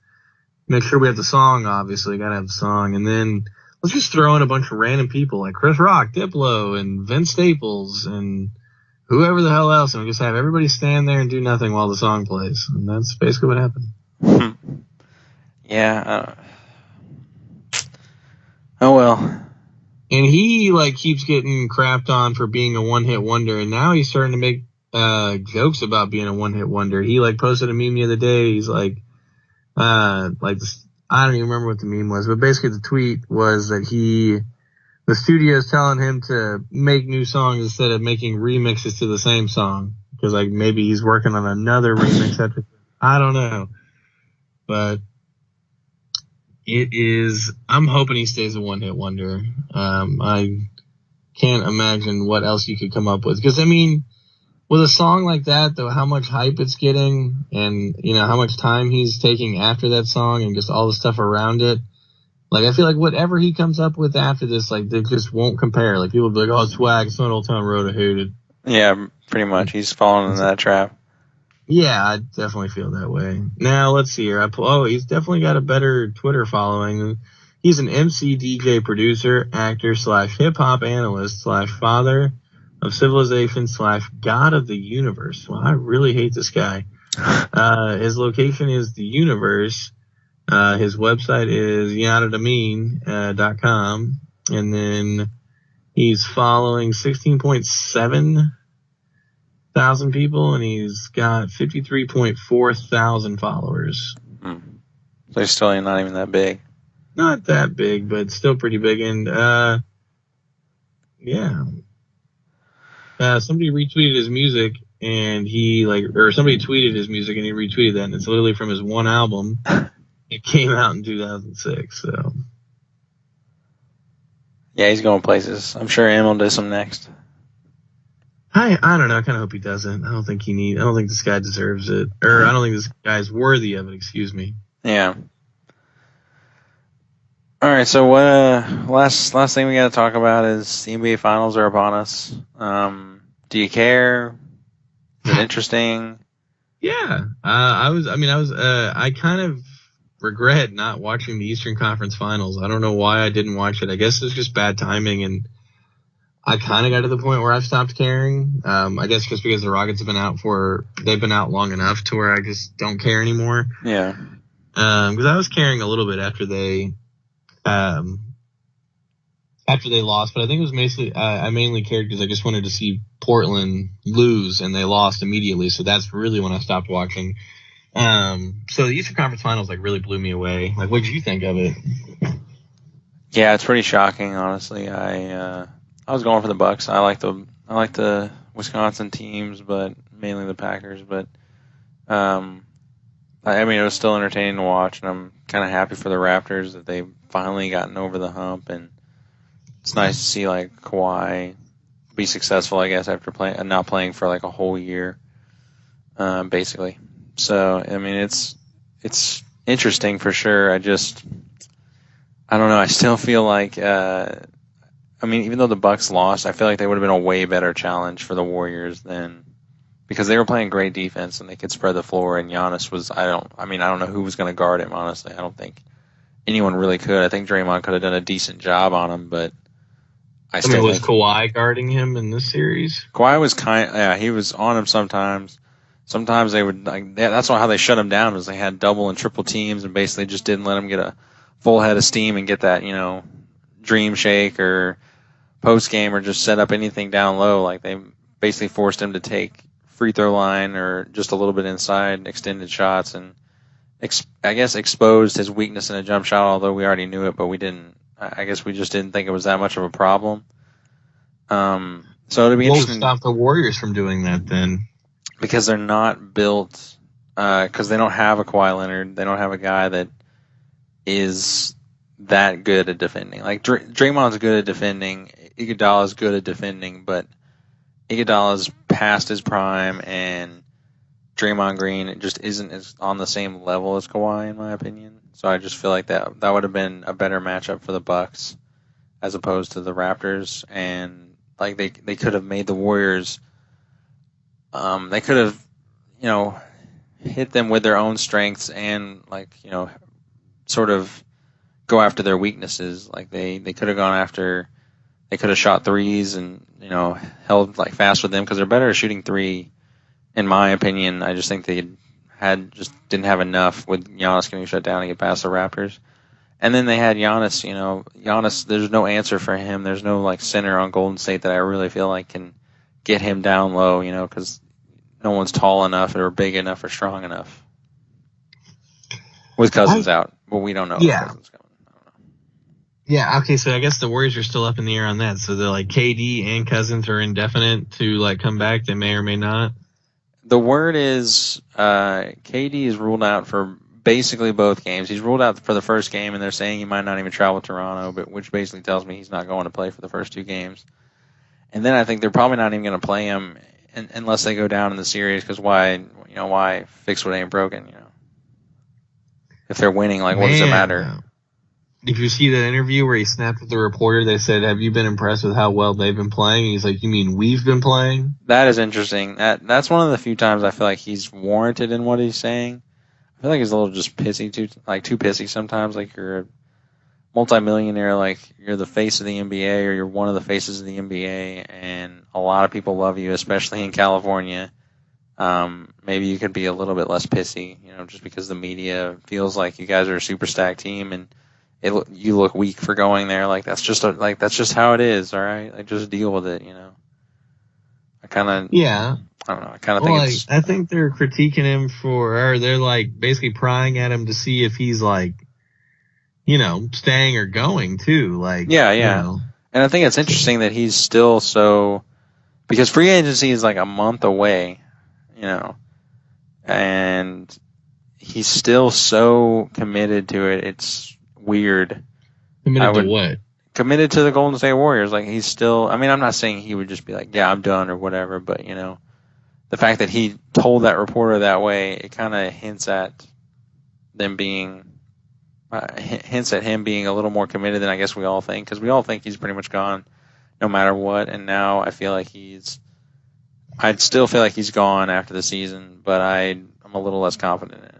Make sure we have the song, obviously. Gotta have the song. And then let's just throw in a bunch of random people like Chris Rock, Diplo, and Vince Staples, and whoever the hell else, and we just have everybody stand there and do nothing while the song plays. And that's basically what happened. Yeah. Oh, well. And he, like, keeps getting crapped on for being a one-hit wonder, and now he's starting to make jokes about being a one-hit wonder. He, like, posted a meme the other day. He's like this, I don't even remember what the meme was, but basically the tweet was that the studio is telling him to make new songs instead of making remixes to the same song. Because, like, maybe he's working on another remix after. I don't know. But I'm hoping he stays a one-hit wonder. I can't imagine what else you could come up with. Because, I mean, with a song like that, though, how much hype it's getting and, you know, how much time he's taking after that song and just all the stuff around it. Like, I feel like whatever he comes up with after this, like, they just won't compare. Like, people will be like, oh, swag, it's not Old Town Road, I hate it. Yeah, pretty much. He's fallen in that trap. Yeah, I definitely feel that way. Now, let's see here. He's definitely got a better Twitter following. He's an MC, DJ, producer, actor / hip-hop analyst / father of civilization / god of the universe. Well, I really hate this guy. His location is the universe. His website is yadadamean.com. And then he's following 16.7 thousand people, and he's got 53.4 thousand followers. So he's still not even that big. Not that big, but still pretty big. And yeah, somebody retweeted his music, and somebody tweeted his music, and he retweeted that, and it's literally from his one album. It came out in 2006. So yeah, he's going places. I'm sure Eminem will do some next. I don't know. I kind of hope he doesn't. I don't think this guy deserves it. Or I don't think this guy's worthy of it, excuse me. Yeah. All right, so what last thing we got to talk about is the NBA Finals are upon us. Do you care? Is it interesting? Yeah. I kind of regret not watching the Eastern Conference Finals. I don't know why I didn't watch it. I guess it was just bad timing, and I kind of got to the point where I've stopped caring. I guess just because the Rockets have been they've been out long enough to where I just don't care anymore. Yeah. Because I was caring a little bit after they lost, but I think it was I mainly cared because I just wanted to see Portland lose, and they lost immediately. So that's really when I stopped watching. So the Eastern Conference Finals really blew me away. What did you think of it? Yeah, it's pretty shocking, honestly. I was going for the Bucks. I like the Wisconsin teams, but mainly the Packers. But it was still entertaining to watch, and I'm kind of happy for the Raptors that they've finally gotten over the hump. And it's nice to see Kawhi be successful, I guess, after not playing for a whole year, basically. So it's interesting for sure. I don't know. I still feel like. Even though the Bucks lost, I feel like they would have been a way better challenge for the Warriors because they were playing great defense and they could spread the floor. And Giannis was, I don't know who was going to guard him. Honestly, I don't think anyone really could. I think Draymond could have done a decent job on him, but was Kawhi guarding him in this series? Kawhi was he was on him sometimes. Sometimes they would that's how they shut him down, was they had double and triple teams and basically just didn't let him get a full head of steam and get that dream shake or post game or just set up anything down low. They basically forced him to take free throw line or just a little bit inside extended shots, and I guess exposed his weakness in a jump shot, although we already knew it, but we just didn't think it was that much of a problem. So it'll be interesting. What would stop the Warriors from doing that then? Because they're not built, because they don't have a Kawhi Leonard. They don't have a guy that is that good at defending. Draymond's good at defending. Iguodala's good at defending, but Iguodala's past his prime, and Draymond Green just isn't on the same level as Kawhi, in my opinion. So I just feel like that would have been a better matchup for the Bucks as opposed to the Raptors, and they could have made the Warriors. They could have, hit them with their own strengths and sort of go after their weaknesses. They could have gone after they could have shot threes and, held like fast with them because they're better at shooting three, in my opinion. I just think they didn't have enough with Giannis getting shut down to get past the Raptors. And then they had Giannis, Giannis, there's no answer for him. There's no like center on Golden State that I really feel like can get him down low, because no one's tall enough or big enough or strong enough. With Cousins out. Well, we don't know if Cousins coming. I don't know. Yeah, okay, so I guess the Warriors are still up in the air on that. So they're like KD and Cousins are indefinite to like come back. They may or may not. The word is KD is ruled out for basically both games. He's ruled out for the first game, and they're saying he might not even travel to Toronto, which basically tells me he's not going to play for the first two games. And then I think they're probably not even going to play him unless they go down in the series, because why fix what ain't broken, If they're winning, like, what does it matter? Did you see that interview where he snapped at the reporter? They said, have you been impressed with how well they've been playing? And he's like, you mean we've been playing? That is interesting. That's one of the few times I feel like he's warranted in what he's saying. I feel like he's a little just pissy, too pissy sometimes. Like, you're a multimillionaire, like, you're the face of the NBA, or you're one of the faces of the NBA, and a lot of people love you, especially in California. Maybe you could be a little bit less pissy, just because the media feels like you guys are a super stacked team and you look weak for going there. Like, that's just how it is. All right. Like, just deal with it. I don't know. I kind of think I think they're critiquing him or they're like basically prying at him to see if he's like, staying or going too. Like, yeah. And I think it's interesting that he's still because free agency is like a month away. And he's still so committed to it. It's weird. Committed to what? Committed to the Golden State Warriors. Like, he's still, I'm not saying he would just be like, yeah, I'm done or whatever, but, the fact that he told that reporter that way, it kind of hints at him being a little more committed than I guess we all think, because we all think he's pretty much gone no matter what. And now I feel like I'd still feel like he's gone after the season, but I'm a little less confident in it.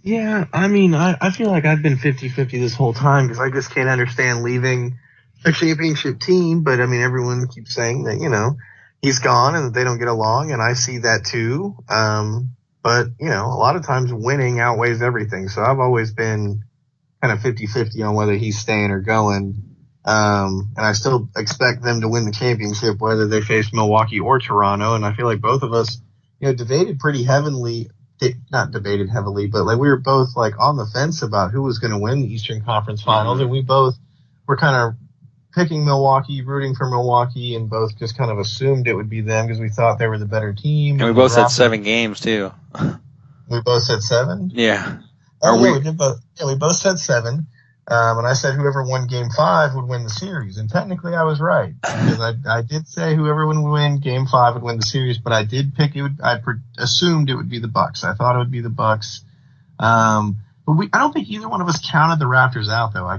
Yeah, I feel like I've been 50-50 this whole time because I just can't understand leaving a championship team. But, everyone keeps saying that, he's gone and that they don't get along, and I see that too. But, a lot of times winning outweighs everything. So I've always been kind of 50-50 on whether he's staying or going. And I still expect them to win the championship, whether they face Milwaukee or Toronto. And I feel like both of us, debated pretty heavily, not debated heavily, but like we were both like on the fence about who was going to win the Eastern Conference Finals. Mm-hmm. And we both were kind of picking Milwaukee, rooting for Milwaukee, and both just kind of assumed it would be them because we thought they were the better team. And we both had 7 games too. We both said 7? Yeah. We did both. Yeah, we both said 7. And I said whoever won Game 5 would win the series. And technically I was right. Because I did say whoever would win Game 5 would win the series, but I did pick I assumed it would be the Bucks. I thought it would be the Bucks. But I don't think either one of us counted the Raptors out, though. I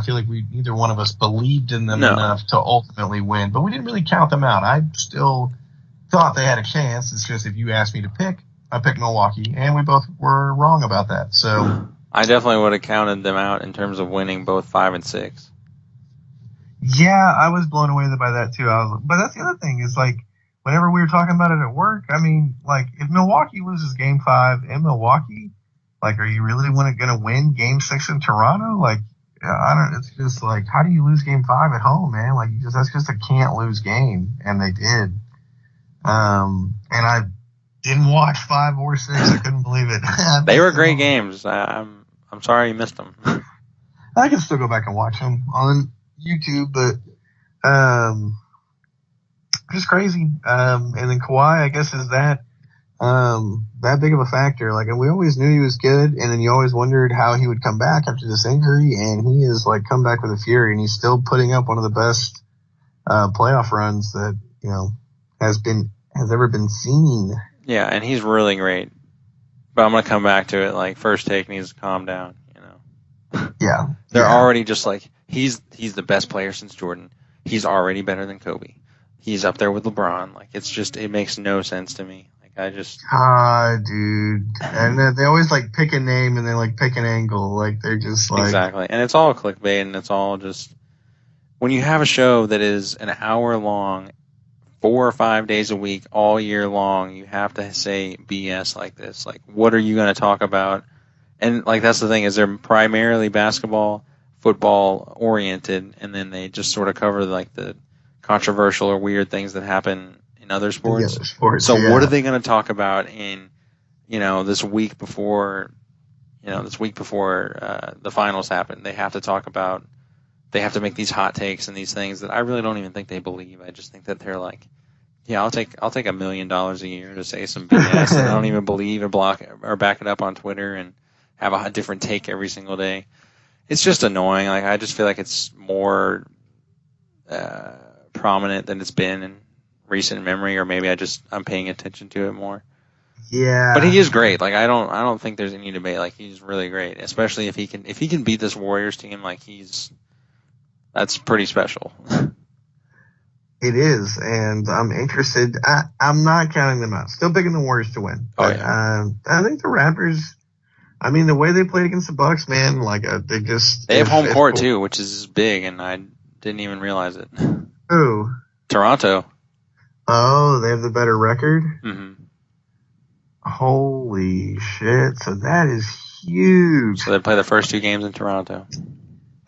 feel like neither one of us believed in them enough to ultimately win. But we didn't really count them out. I still thought they had a chance. It's just if you asked me to pick, I picked Milwaukee. And we both were wrong about that. So I definitely would have counted them out in terms of winning both 5 and 6. Yeah, I was blown away by that too. But that's the other thing is like whenever we were talking about it at work, if Milwaukee loses Game 5 in Milwaukee, like, are you really going to win Game 6 in Toronto? Like, it's just like, how do you lose Game 5 at home, man? Like, that's just a can't lose game, and they did. And I didn't watch 5 or 6. I couldn't believe it. They were great games. I'm sorry you missed them. I can still go back and watch them on YouTube, but just crazy. And then Kawhi, I guess, is that big of a factor. Like, we always knew he was good, and then you always wondered how he would come back after this injury, and he has like come back with a fury, and he's still putting up one of the best playoff runs that has ever been seen. Yeah, and he's really great. But I'm gonna come back to it. Like, first take needs to calm down. Yeah, they're already just like he's the best player since Jordan. He's already better than Kobe. He's up there with LeBron. Like, it makes no sense to me. Like, dude. And they always like pick a name and they like pick an angle. Like, they're just like exactly. And it's all clickbait and it's all just when you have a show that is an hour long, 4 or 5 days a week, all year long, you have to say BS like this. Like, what are you going to talk about? And like that's the thing, is they're primarily basketball, football oriented, and then they just sort of cover like the controversial or weird things that happen in other sports. So what are they going to talk about in this week before the finals happen? They have to talk about. They have to make these hot takes and these things that I really don't even think they believe. I just think that they're like, yeah, I'll take $1 million a year to say some BS that I don't even believe or block or back it up on Twitter and have a different take every single day. It's just annoying. Like I just feel like it's more prominent than it's been in recent memory, or maybe I'm paying attention to it more. Yeah. But he is great. Like I don't think there's any debate. Like he's really great, especially if he can beat this Warriors team. Like that's pretty special. It is, and I'm interested. I'm not counting them out. Still picking the Warriors to win. Oh, but, yeah. I think the Raptors, I mean, the way they played against the Bucks, man, like they have home court too, which is big, and I didn't even realize it. Who? Toronto. Oh, they have the better record? Mm-hmm. Holy shit. So that is huge. So they play the first 2 games in Toronto.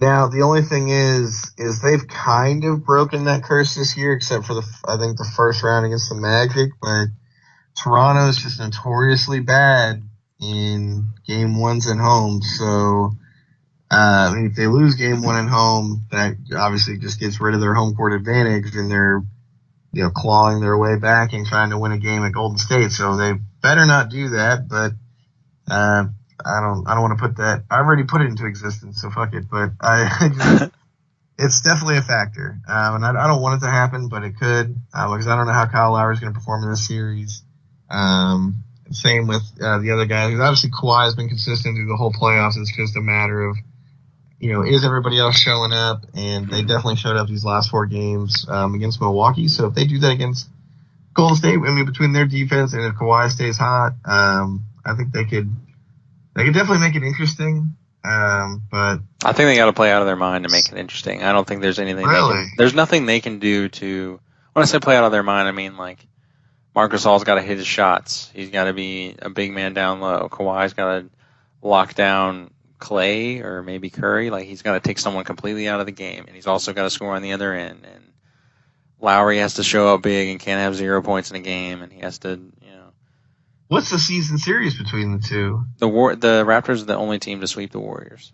Now, the only thing is they've kind of broken that curse this year, except for I think the first round against the Magic, but Toronto is just notoriously bad in game 1s at home. So, I mean, if they lose game 1 at home, that obviously just gets rid of their home court advantage, and they're, clawing their way back and trying to win a game at Golden State. So they better not do that, but, I don't want to put that. I already put it into existence, so fuck it. But it's definitely a factor, and I don't want it to happen, but it could, because I don't know how Kyle Lowry is going to perform in this series. Same with the other guys. Obviously, Kawhi has been consistent through the whole playoffs. It's just a matter of, is everybody else showing up? And they definitely showed up these last 4 games against Milwaukee. So if they do that against Golden State, I mean, between their defense and if Kawhi stays hot, I think they could definitely make it interesting. But I think they got to play out of their mind to make it interesting. I don't think there's anything. Really? There's nothing they can do to. When I say play out of their mind, I mean like Marc Gasol's got to hit his shots. He's got to be a big man down low. Kawhi's got to lock down Clay or maybe Curry. Like he's got to take someone completely out of the game, and he's also got to score on the other end. And Lowry has to show up big and can't have 0 points in a game, and he has to. What's the season series between the two? The Raptors are the only team to sweep the Warriors.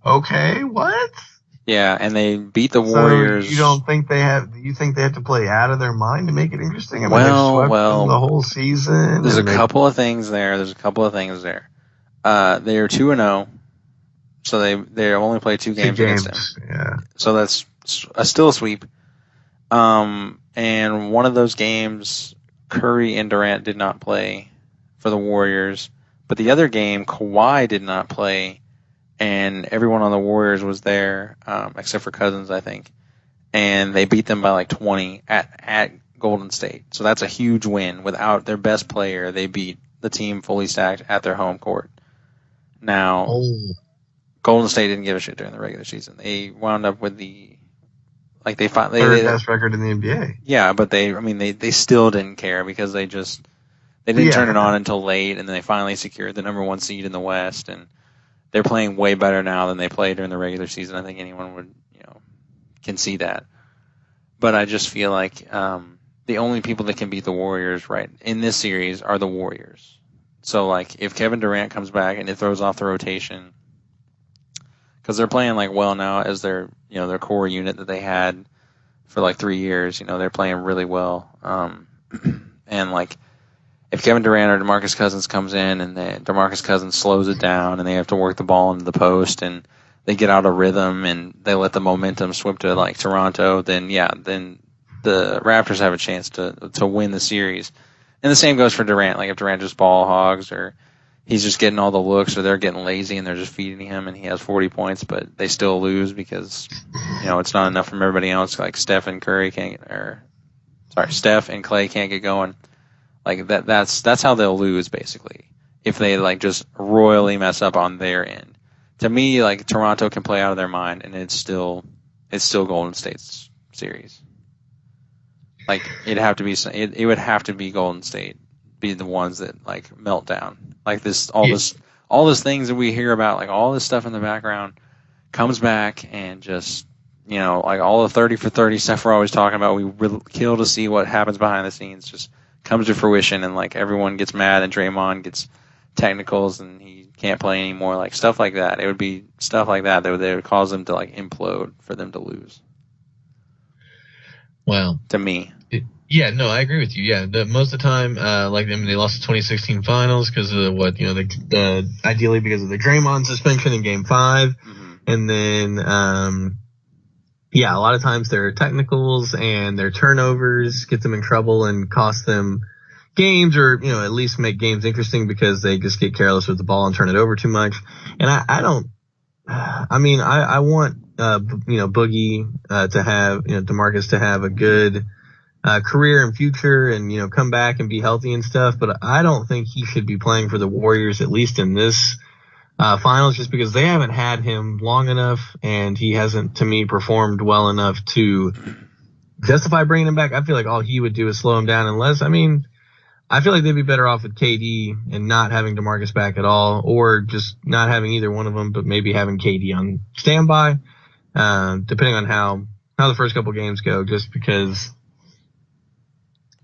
Okay, what? Yeah, and they beat the Warriors. So you think they have to play out of their mind to make it interesting? I mean, well, the whole season. There's a couple of things there. They are 2-0, so they only play 2 games against them. Yeah. So that's still a sweep. And one of those games, Curry and Durant did not play for the Warriors, but the other game, Kawhi did not play, and everyone on the Warriors was there, except for Cousins, I think, and they beat them by like 20 at Golden State. So that's a huge win. Without their best player, they beat the team fully stacked at their home court. Now, Golden State didn't give a shit during the regular season. They wound up with third best record in the NBA. Yeah, but they still didn't care because they didn't turn it on until late, and then they finally secured the number 1 seed in the West, and they're playing way better now than they played during the regular season. I think anyone would can see that. But I just feel like the only people that can beat the Warriors right in this series are the Warriors. So like if Kevin Durant comes back and it throws off the rotation, because they're playing like well now as their core unit that they had for like 3 years. They're playing really well. And like if Kevin Durant or DeMarcus Cousins comes in and DeMarcus Cousins slows it down and they have to work the ball into the post and they get out of rhythm and they let the momentum swip to like Toronto, then the Raptors have a chance to win the series. And the same goes for Durant. Like if Durant just ball hogs or he's just getting all the looks or they're getting lazy and they're just feeding him and he has 40 points, but they still lose because, it's not enough from everybody else. Like Steph and Clay can't get going. Like that's how they'll lose basically. If they like just royally mess up on their end. To me, like Toronto can play out of their mind and it's still it's still Golden State's series. Like it would have to be Golden State be the ones that like melt down. Like all this things that we hear about, like all this stuff in the background comes back and just like all the 30 for 30 stuff we're always talking about. We really kill to see what happens behind the scenes. Just comes to fruition, and like everyone gets mad, and Draymond gets technicals, and he can't play anymore. Like stuff like that. It would be stuff like that that would cause them to like implode for them to lose. Well, to me. Yeah, no, I agree with you. Yeah, most of the time, they lost the 2016 finals because of ideally because of the Draymond suspension in Game 5, mm-hmm. and then a lot of times their technicals and their turnovers get them in trouble and cost them games, or at least make games interesting because they just get careless with the ball and turn it over too much. And I want Boogie to have DeMarcus to have a good career and future, and come back and be healthy and stuff, but I don't think he should be playing for the Warriors, at least in this finals, just because they haven't had him long enough, and he hasn't, to me, performed well enough to justify bringing him back. I feel like all he would do is slow him down, I feel like they'd be better off with KD and not having DeMarcus back at all, or just not having either one of them, but maybe having KD on standby, depending on how the first couple games go, just because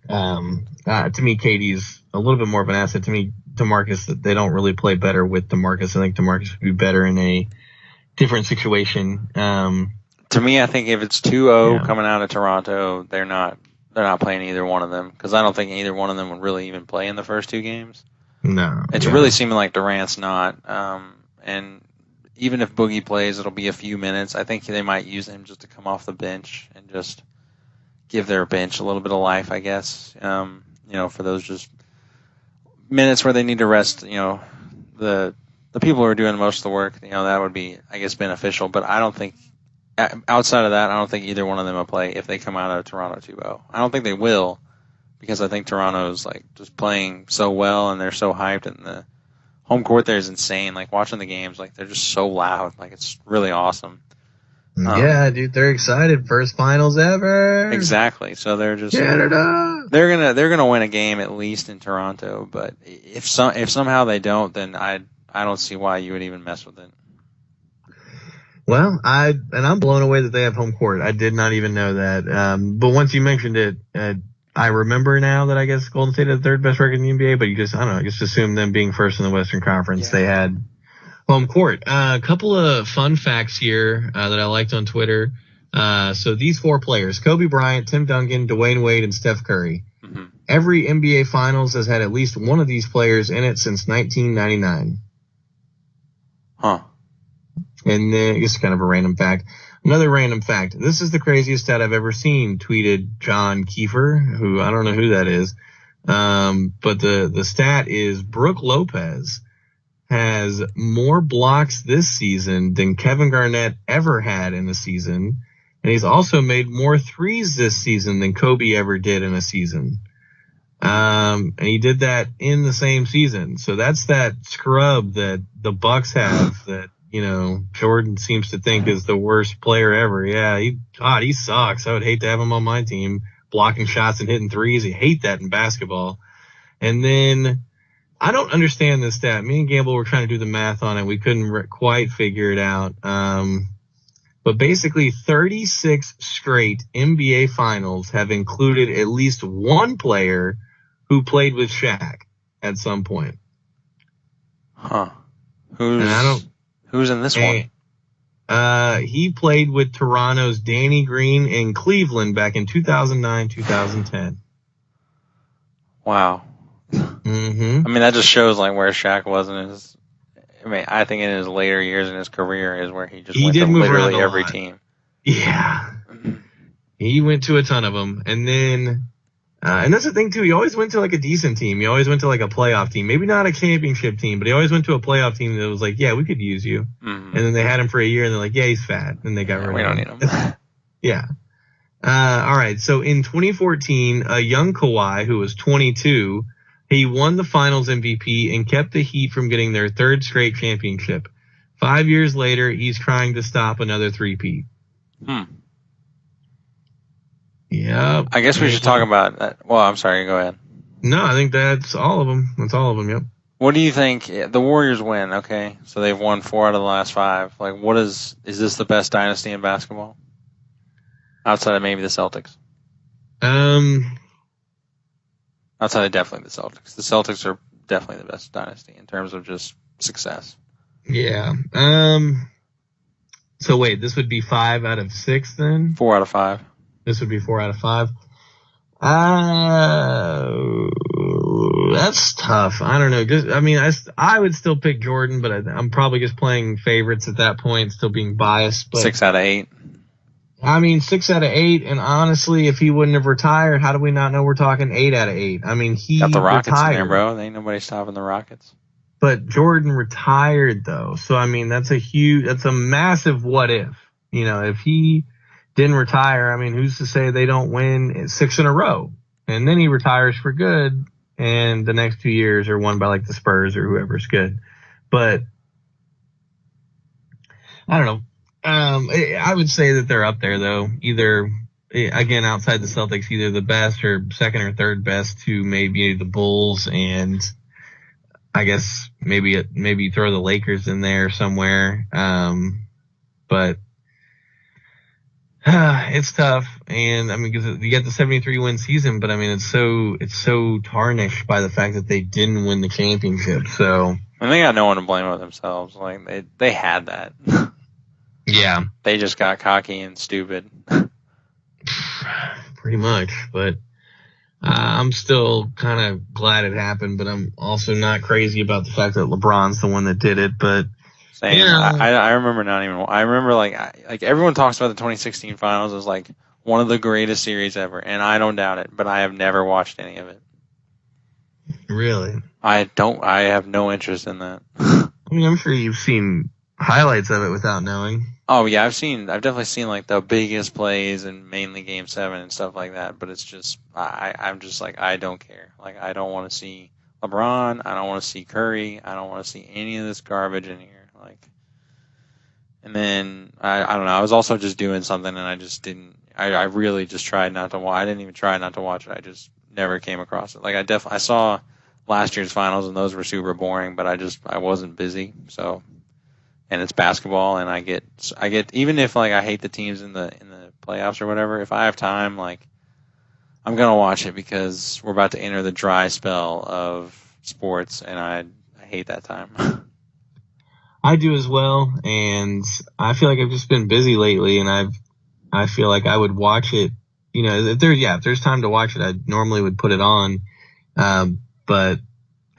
to me, KD's a little bit more of an asset. To me, DeMarcus, they don't really play better with DeMarcus. I think DeMarcus would be better in a different situation. To me, I think if it's 2-0 coming out of Toronto, they're not playing either one of them, because I don't think either one of them would really even play in the first two games. No. It's really seeming like Durant's not. And even if Boogie plays, it'll be a few minutes. I think they might use him just to come off the bench and just give their bench a little bit of life, I guess. For those just minutes where they need to rest, the people who are doing most of the work, that would be, I guess, beneficial. But I don't think, outside of that, I don't think either one of them will play if they come out of Toronto 2-0. I don't think they will, because I think Toronto's like just playing so well, and they're so hyped, and the home court there is insane. Like watching the games, like they're just so loud. Like it's really awesome. Yeah, dude, they're excited. First finals ever. Exactly. So they're just Canada. They're gonna win a game at least in Toronto. But if somehow they don't, then I don't see why you would even mess with it. Well, I'm blown away that they have home court. I did not even know that. But once you mentioned it, I remember now that I guess Golden State had the third best record in the NBA. But I just assume them being first in the Western Conference, they had home court. A couple of fun facts here that I liked on Twitter. So these four players: Kobe Bryant, Tim Duncan, Dwayne Wade, and Steph Curry. Mm-hmm. Every NBA Finals has had at least one of these players in it since 1999. Huh. And then just kind of a random fact. Another random fact. This is the craziest stat I've ever seen, tweeted John Kiefer, who I don't know who that is. But the stat is Brooke Lopez has more blocks this season than Kevin Garnett ever had in a season. And he's also made more threes this season than Kobe ever did in a season. And he did that in the same season. So that's that scrub that the Bucks have that, Jordan seems to think is the worst player ever. Yeah, he sucks. I would hate to have him on my team, blocking shots and hitting threes. I hate that in basketball. And then I don't understand this stat. Me and Gamble were trying to do the math on it. We couldn't quite figure it out. But basically 36 straight NBA finals have included at least one player who played with Shaq at some point. Huh. Who's in this one? He played with Toronto's Danny Green in Cleveland back in 2009, 2010. Wow. Mm-hmm. I mean, that just shows like where Shaq was in his. I mean, I think in his later years in his career is where he went to literally every team. Yeah. He went to a ton of them, and then. And that's the thing, too. He always went to, like, a decent team. He always went to, like, a playoff team. Maybe not a championship teim, but he always went to a playoff team that was like, yeah, we could use you. Mm-hmm. And then they had him for a year, and they're like, yeah, he's fat. And they got rid of him. We don't need him. Yeah. All right. So in 2014, a young Kawhi, who was 22, he won the finals MVP and kept the Heat from getting their third straight championship. 5 years later, he's trying to stop another three-peat. Yep. I guess we should talk about that. Well, I'm sorry. Go ahead. No, I think that's all of them. That's all of them. Yep. What do you think? The Warriors win, okay? So they've won 4 out of the last 5. Like, is this the best dynasty in basketball? Outside of maybe the Celtics. Outside of definitely the Celtics. The Celtics are definitely the best dynasty in terms of just success. Yeah. So wait, this would be 5 out of 6 then? 4 out of 5. This would be 4 out of 5. That's tough. I don't know. I would still pick Jordan, but I'm probably just playing favorites at that point, still being biased. But 6 out of 8. 6 out of 8, and honestly, if he wouldn't have retired, how do we not know we're talking 8 out of 8? He got the Rockets retired, in there, bro. There ain't nobody stopping the Rockets. But Jordan retired though, so that's a massive what if. If he didn't retire, who's to say they don't win 6 in a row? And then he retires for good, and the next 2 years are won by like the Spurs or whoever's good. But I don't know. I would say that they're up there though. Either, again, outside the Celtics, either the best or second or third best to maybe the Bulls, and I guess maybe throw the Lakers in there somewhere. But it's tough, and because you get the 73 win season, but it's so tarnished by the fact that they didn't win the championship. So they got no one to blame but themselves. Like they had that. Yeah, they just got cocky and stupid. Pretty much, but I'm still kind of glad it happened. But I'm also not crazy about the fact that LeBron's the one that did it. But same. Yeah. I remember not even. I remember like everyone talks about the 2016 finals as like one of the greatest series ever, and I don't doubt it. But I have never watched any of it. Really? I have no interest in that. I'm sure you've seen highlights of it without knowing. Oh yeah, I've definitely seen like the biggest plays and mainly Game 7 and stuff like that. But it's just I'm just like I don't care. Like I don't want to see LeBron. I don't want to see Curry. I don't want to see any of this garbage in here. Like, and then I don't know. I was also just doing something and I just didn't. I really just tried not to watch. I didn't even try not to watch it. I just never came across it. Like I saw last year's finals and those were super boring, but I wasn't busy. So, and it's basketball, and I get even if like I hate the teams in the playoffs or whatever. If I have time, like I'm gonna watch it because we're about to enter the dry spell of sports, and I hate that time. I do as well, and I feel like I've just been busy lately, and I feel like I would watch it. If there's time to watch it, I normally would put it on. But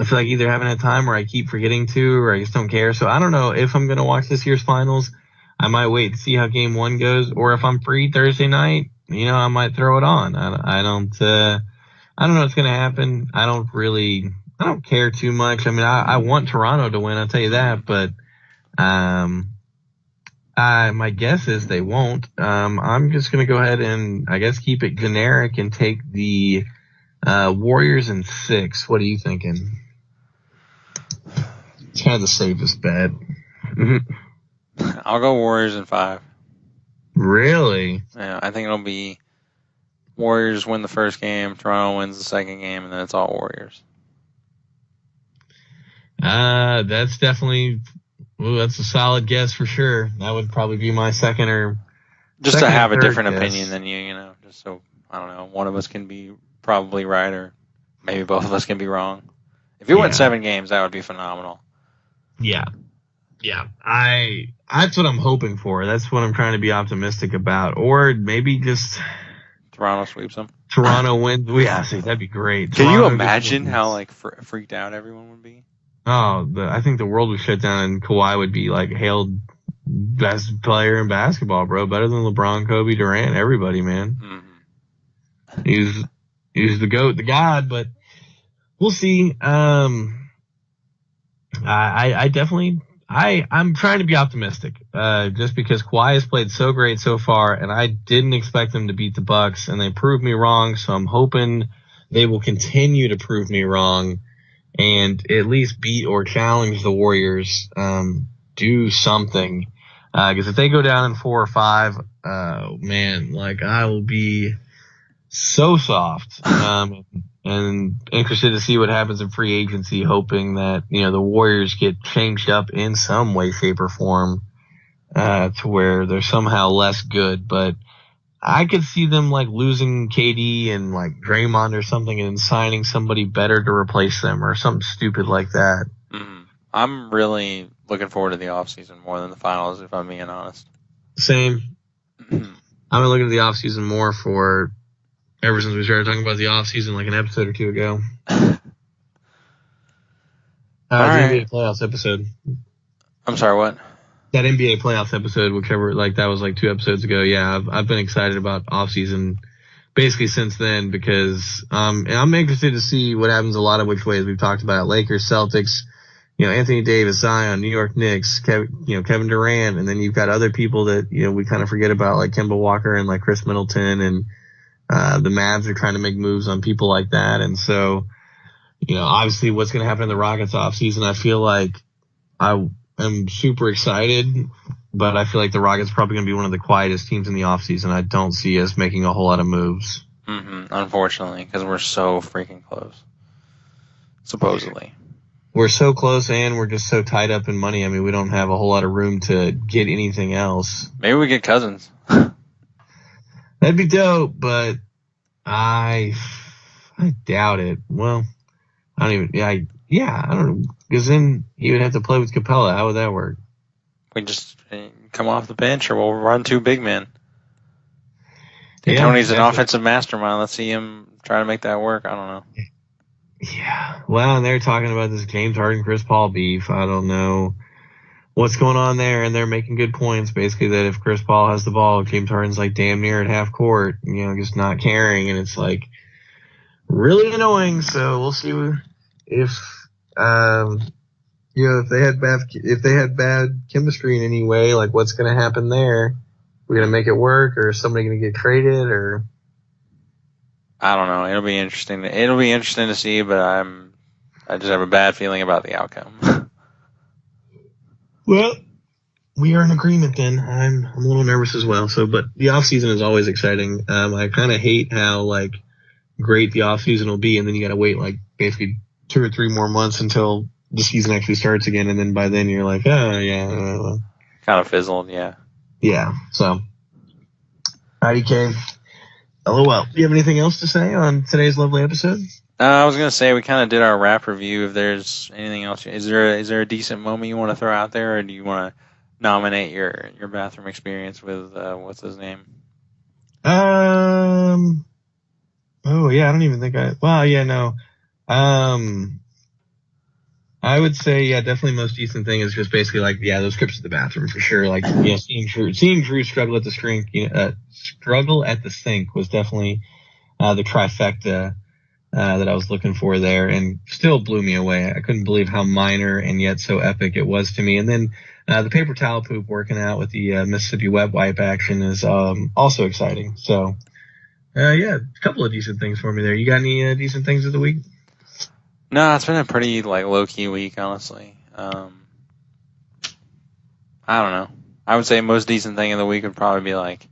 I feel like either haven't had time or I keep forgetting to, or I just don't care. So I don't know if I'm going to watch this year's finals. I might wait to see how game 1 goes, or if I'm free Thursday night, I might throw it on. I don't know what's going to happen. I don't care too much. I want Toronto to win, I'll tell you that, but, my guess is they won't. I'm just going to go ahead and I guess keep it generic and take the Warriors in 6. What are you thinking? It's kind of the safest bet. I'll go Warriors in 5. Really? Yeah, I think it'll be Warriors win the first game, Toronto wins the second game, and then it's all Warriors. That's definitely. That's a solid guess for sure. That would probably be my second or just to have a different guess. Opinion than you, just so I don't know. One of us can be probably right, or maybe both of us can be wrong. If you win 7 games, that would be phenomenal. Yeah. That's what I'm hoping for. That's what I'm trying to be optimistic about, or maybe just Toronto sweeps them. Toronto wins. Yeah, see, that'd be great. Can you imagine how like freaked out everyone would be? Oh, I think the world would shut down and Kawhi would be like hailed best player in basketball, bro. Better than LeBron, Kobe, Durant, everybody, man. Mm-hmm. He's the GOAT, the God, but we'll see. I'm trying to be optimistic, just because Kawhi has played so great so far, and I didn't expect them to beat the Bucks, and they proved me wrong. So I'm hoping they will continue to prove me wrong, and at least beat or challenge the Warriors. Do something. Because if they go down in 4 or 5, man, like I will be so soft. And interested to see what happens in free agency, hoping that, the Warriors get changed up in some way, shape, or form, to where they're somehow less good. But I could see them like losing KD and like Draymond or something and signing somebody better to replace them or something stupid like that. Mm-hmm. I'm really looking forward to the offseason more than the finals, if I'm being honest. Same. I've been looking at the offseason more for ever since we started talking about the offseason like an episode or two ago. The NBA playoffs episode. I'm sorry, what? That NBA playoffs episode, whichever, like that was like 2 episodes ago. Yeah, I've been excited about offseason basically since then because I'm interested to see what happens a lot of which ways. We've talked about Lakers, Celtics, Anthony Davis, Zion, New York Knicks, Kevin Durant, and then you've got other people that, we kind of forget about like Kemba Walker and like Chris Middleton, and the Mavs are trying to make moves on people like that. And so, obviously what's going to happen in the Rockets offseason, I feel like I'm super excited, but I feel like the Rockets are probably going to be one of the quietest teams in the offseason. I don't see us making a whole lot of moves. Unfortunately, because we're so freaking close. Supposedly. We're so close, and we're just so tied up in money. I mean, we don't have a whole lot of room to get anything else. Maybe we get Cousins. That'd be dope, but I doubt it. Well, I don't even. I don't know. Because then he would have to play with Capella. How would that work? We just come off the bench, or we'll run 2 big men. Tony's an offensive mastermind. Let's see him try to make that work. I don't know. Yeah. Well, and they're talking about this James Harden, Chris Paul beef. I don't know what's going on there, and they're making good points. Basically, that if Chris Paul has the ball, James Harden's like damn near at half court, just not caring, and it's like really annoying. So we'll see if if they had bad chemistry in any way, like what's going to happen there. We're going to make it work, or is somebody going to get traded, or I don't know. It'll be interesting. It'll be interesting to see, but I just have a bad feeling about the outcome. Well, we are in agreement then. I'm a little nervous as well. So, but the off season is always exciting. I kind of hate how like great the off season will be, and then you got to wait like basically 2 or 3 more months until the season actually starts again, and then by then you're like, oh yeah, kind of fizzled, yeah. Yeah. So, IDK. LOL. Do you have anything else to say on today's lovely episode? I was gonna say we kind of did our rap review. If there's anything else, is there a decent moment you want to throw out there, or do you want to nominate your bathroom experience with what's his name? Oh yeah, I don't even think Well, yeah, no. I would say, yeah, definitely most decent thing is just basically like, yeah, those trips to the bathroom for sure. Like, seeing Drew struggle at the sink was definitely the trifecta that I was looking for there, and still blew me away. I couldn't believe how minor and yet so epic it was to me. And then the paper towel poop working out with the Mississippi wet wipe action is also exciting. So, yeah, a couple of decent things for me there. You got any decent things of the week? No, it's been a pretty like low key week, honestly. I don't know. I would say most decent thing of the week would probably be like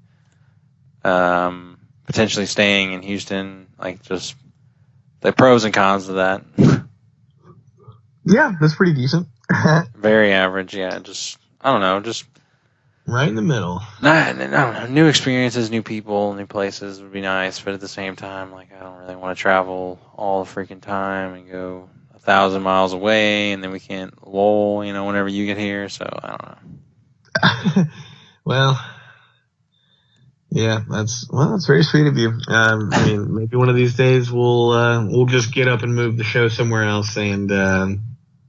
potentially staying in Houston, like just the pros and cons of that. Yeah, that's pretty decent. Very average, yeah. Just I don't know, just right in the middle. I don't know. New experiences, new people, new places would be nice, but at the same time, like I don't really want to travel all the freaking time and go 1,000 miles away, and then we can't lull, whenever you get here. So I don't know. Well, yeah, that's very sweet of you. I mean, maybe one of these days we'll just get up and move the show somewhere else, and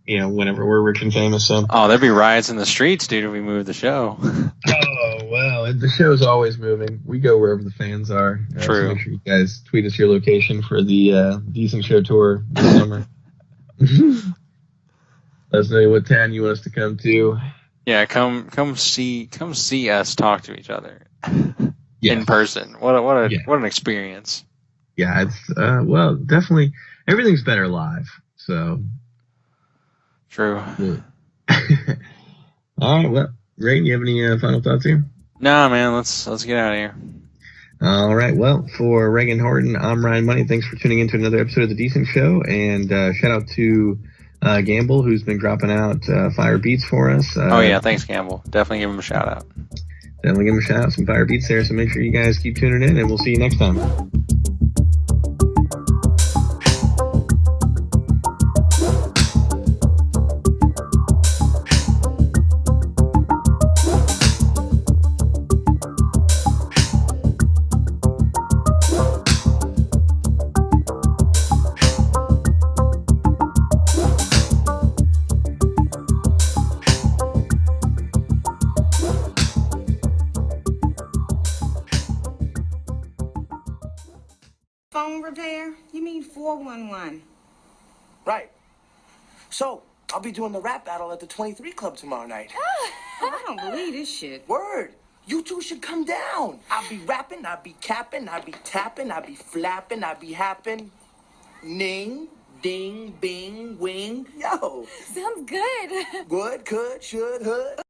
whenever we're rich and famous. So. Oh, there'd be riots in the streets, dude, if we moved the show. Oh well, the show's always moving. We go wherever the fans are. True. So make sure you guys tweet us your location for the Decent Show tour this summer. Let us know what town you want us to come to. Yeah, come see us talk to each other in person. What an experience. Yeah, it's well, definitely everything's better live. So true. Yeah. All right, well, Ray, you have any final thoughts here? No, man. Let's get out of here. All right. Well, for Reagan Horton, I'm Ryan Money. Thanks for tuning in to another episode of The Decent Show. And shout out to Gamble, who's been dropping out fire beats for us. Oh, yeah. Thanks, Gamble. Definitely give him a shout out. Definitely give him a shout out. Some fire beats there. So make sure you guys keep tuning in, and we'll see you next time. Phone repair? You mean 411? Right. So, I'll be doing the rap battle at the 23 Club tomorrow night. I don't believe this shit. Word. You two should come down. I'll be rapping, I'll be capping, I'll be tapping, I'll be flapping, I'll be happing. Ning, ding, bing, wing. Yo. Sounds good. Good, could, should, hood.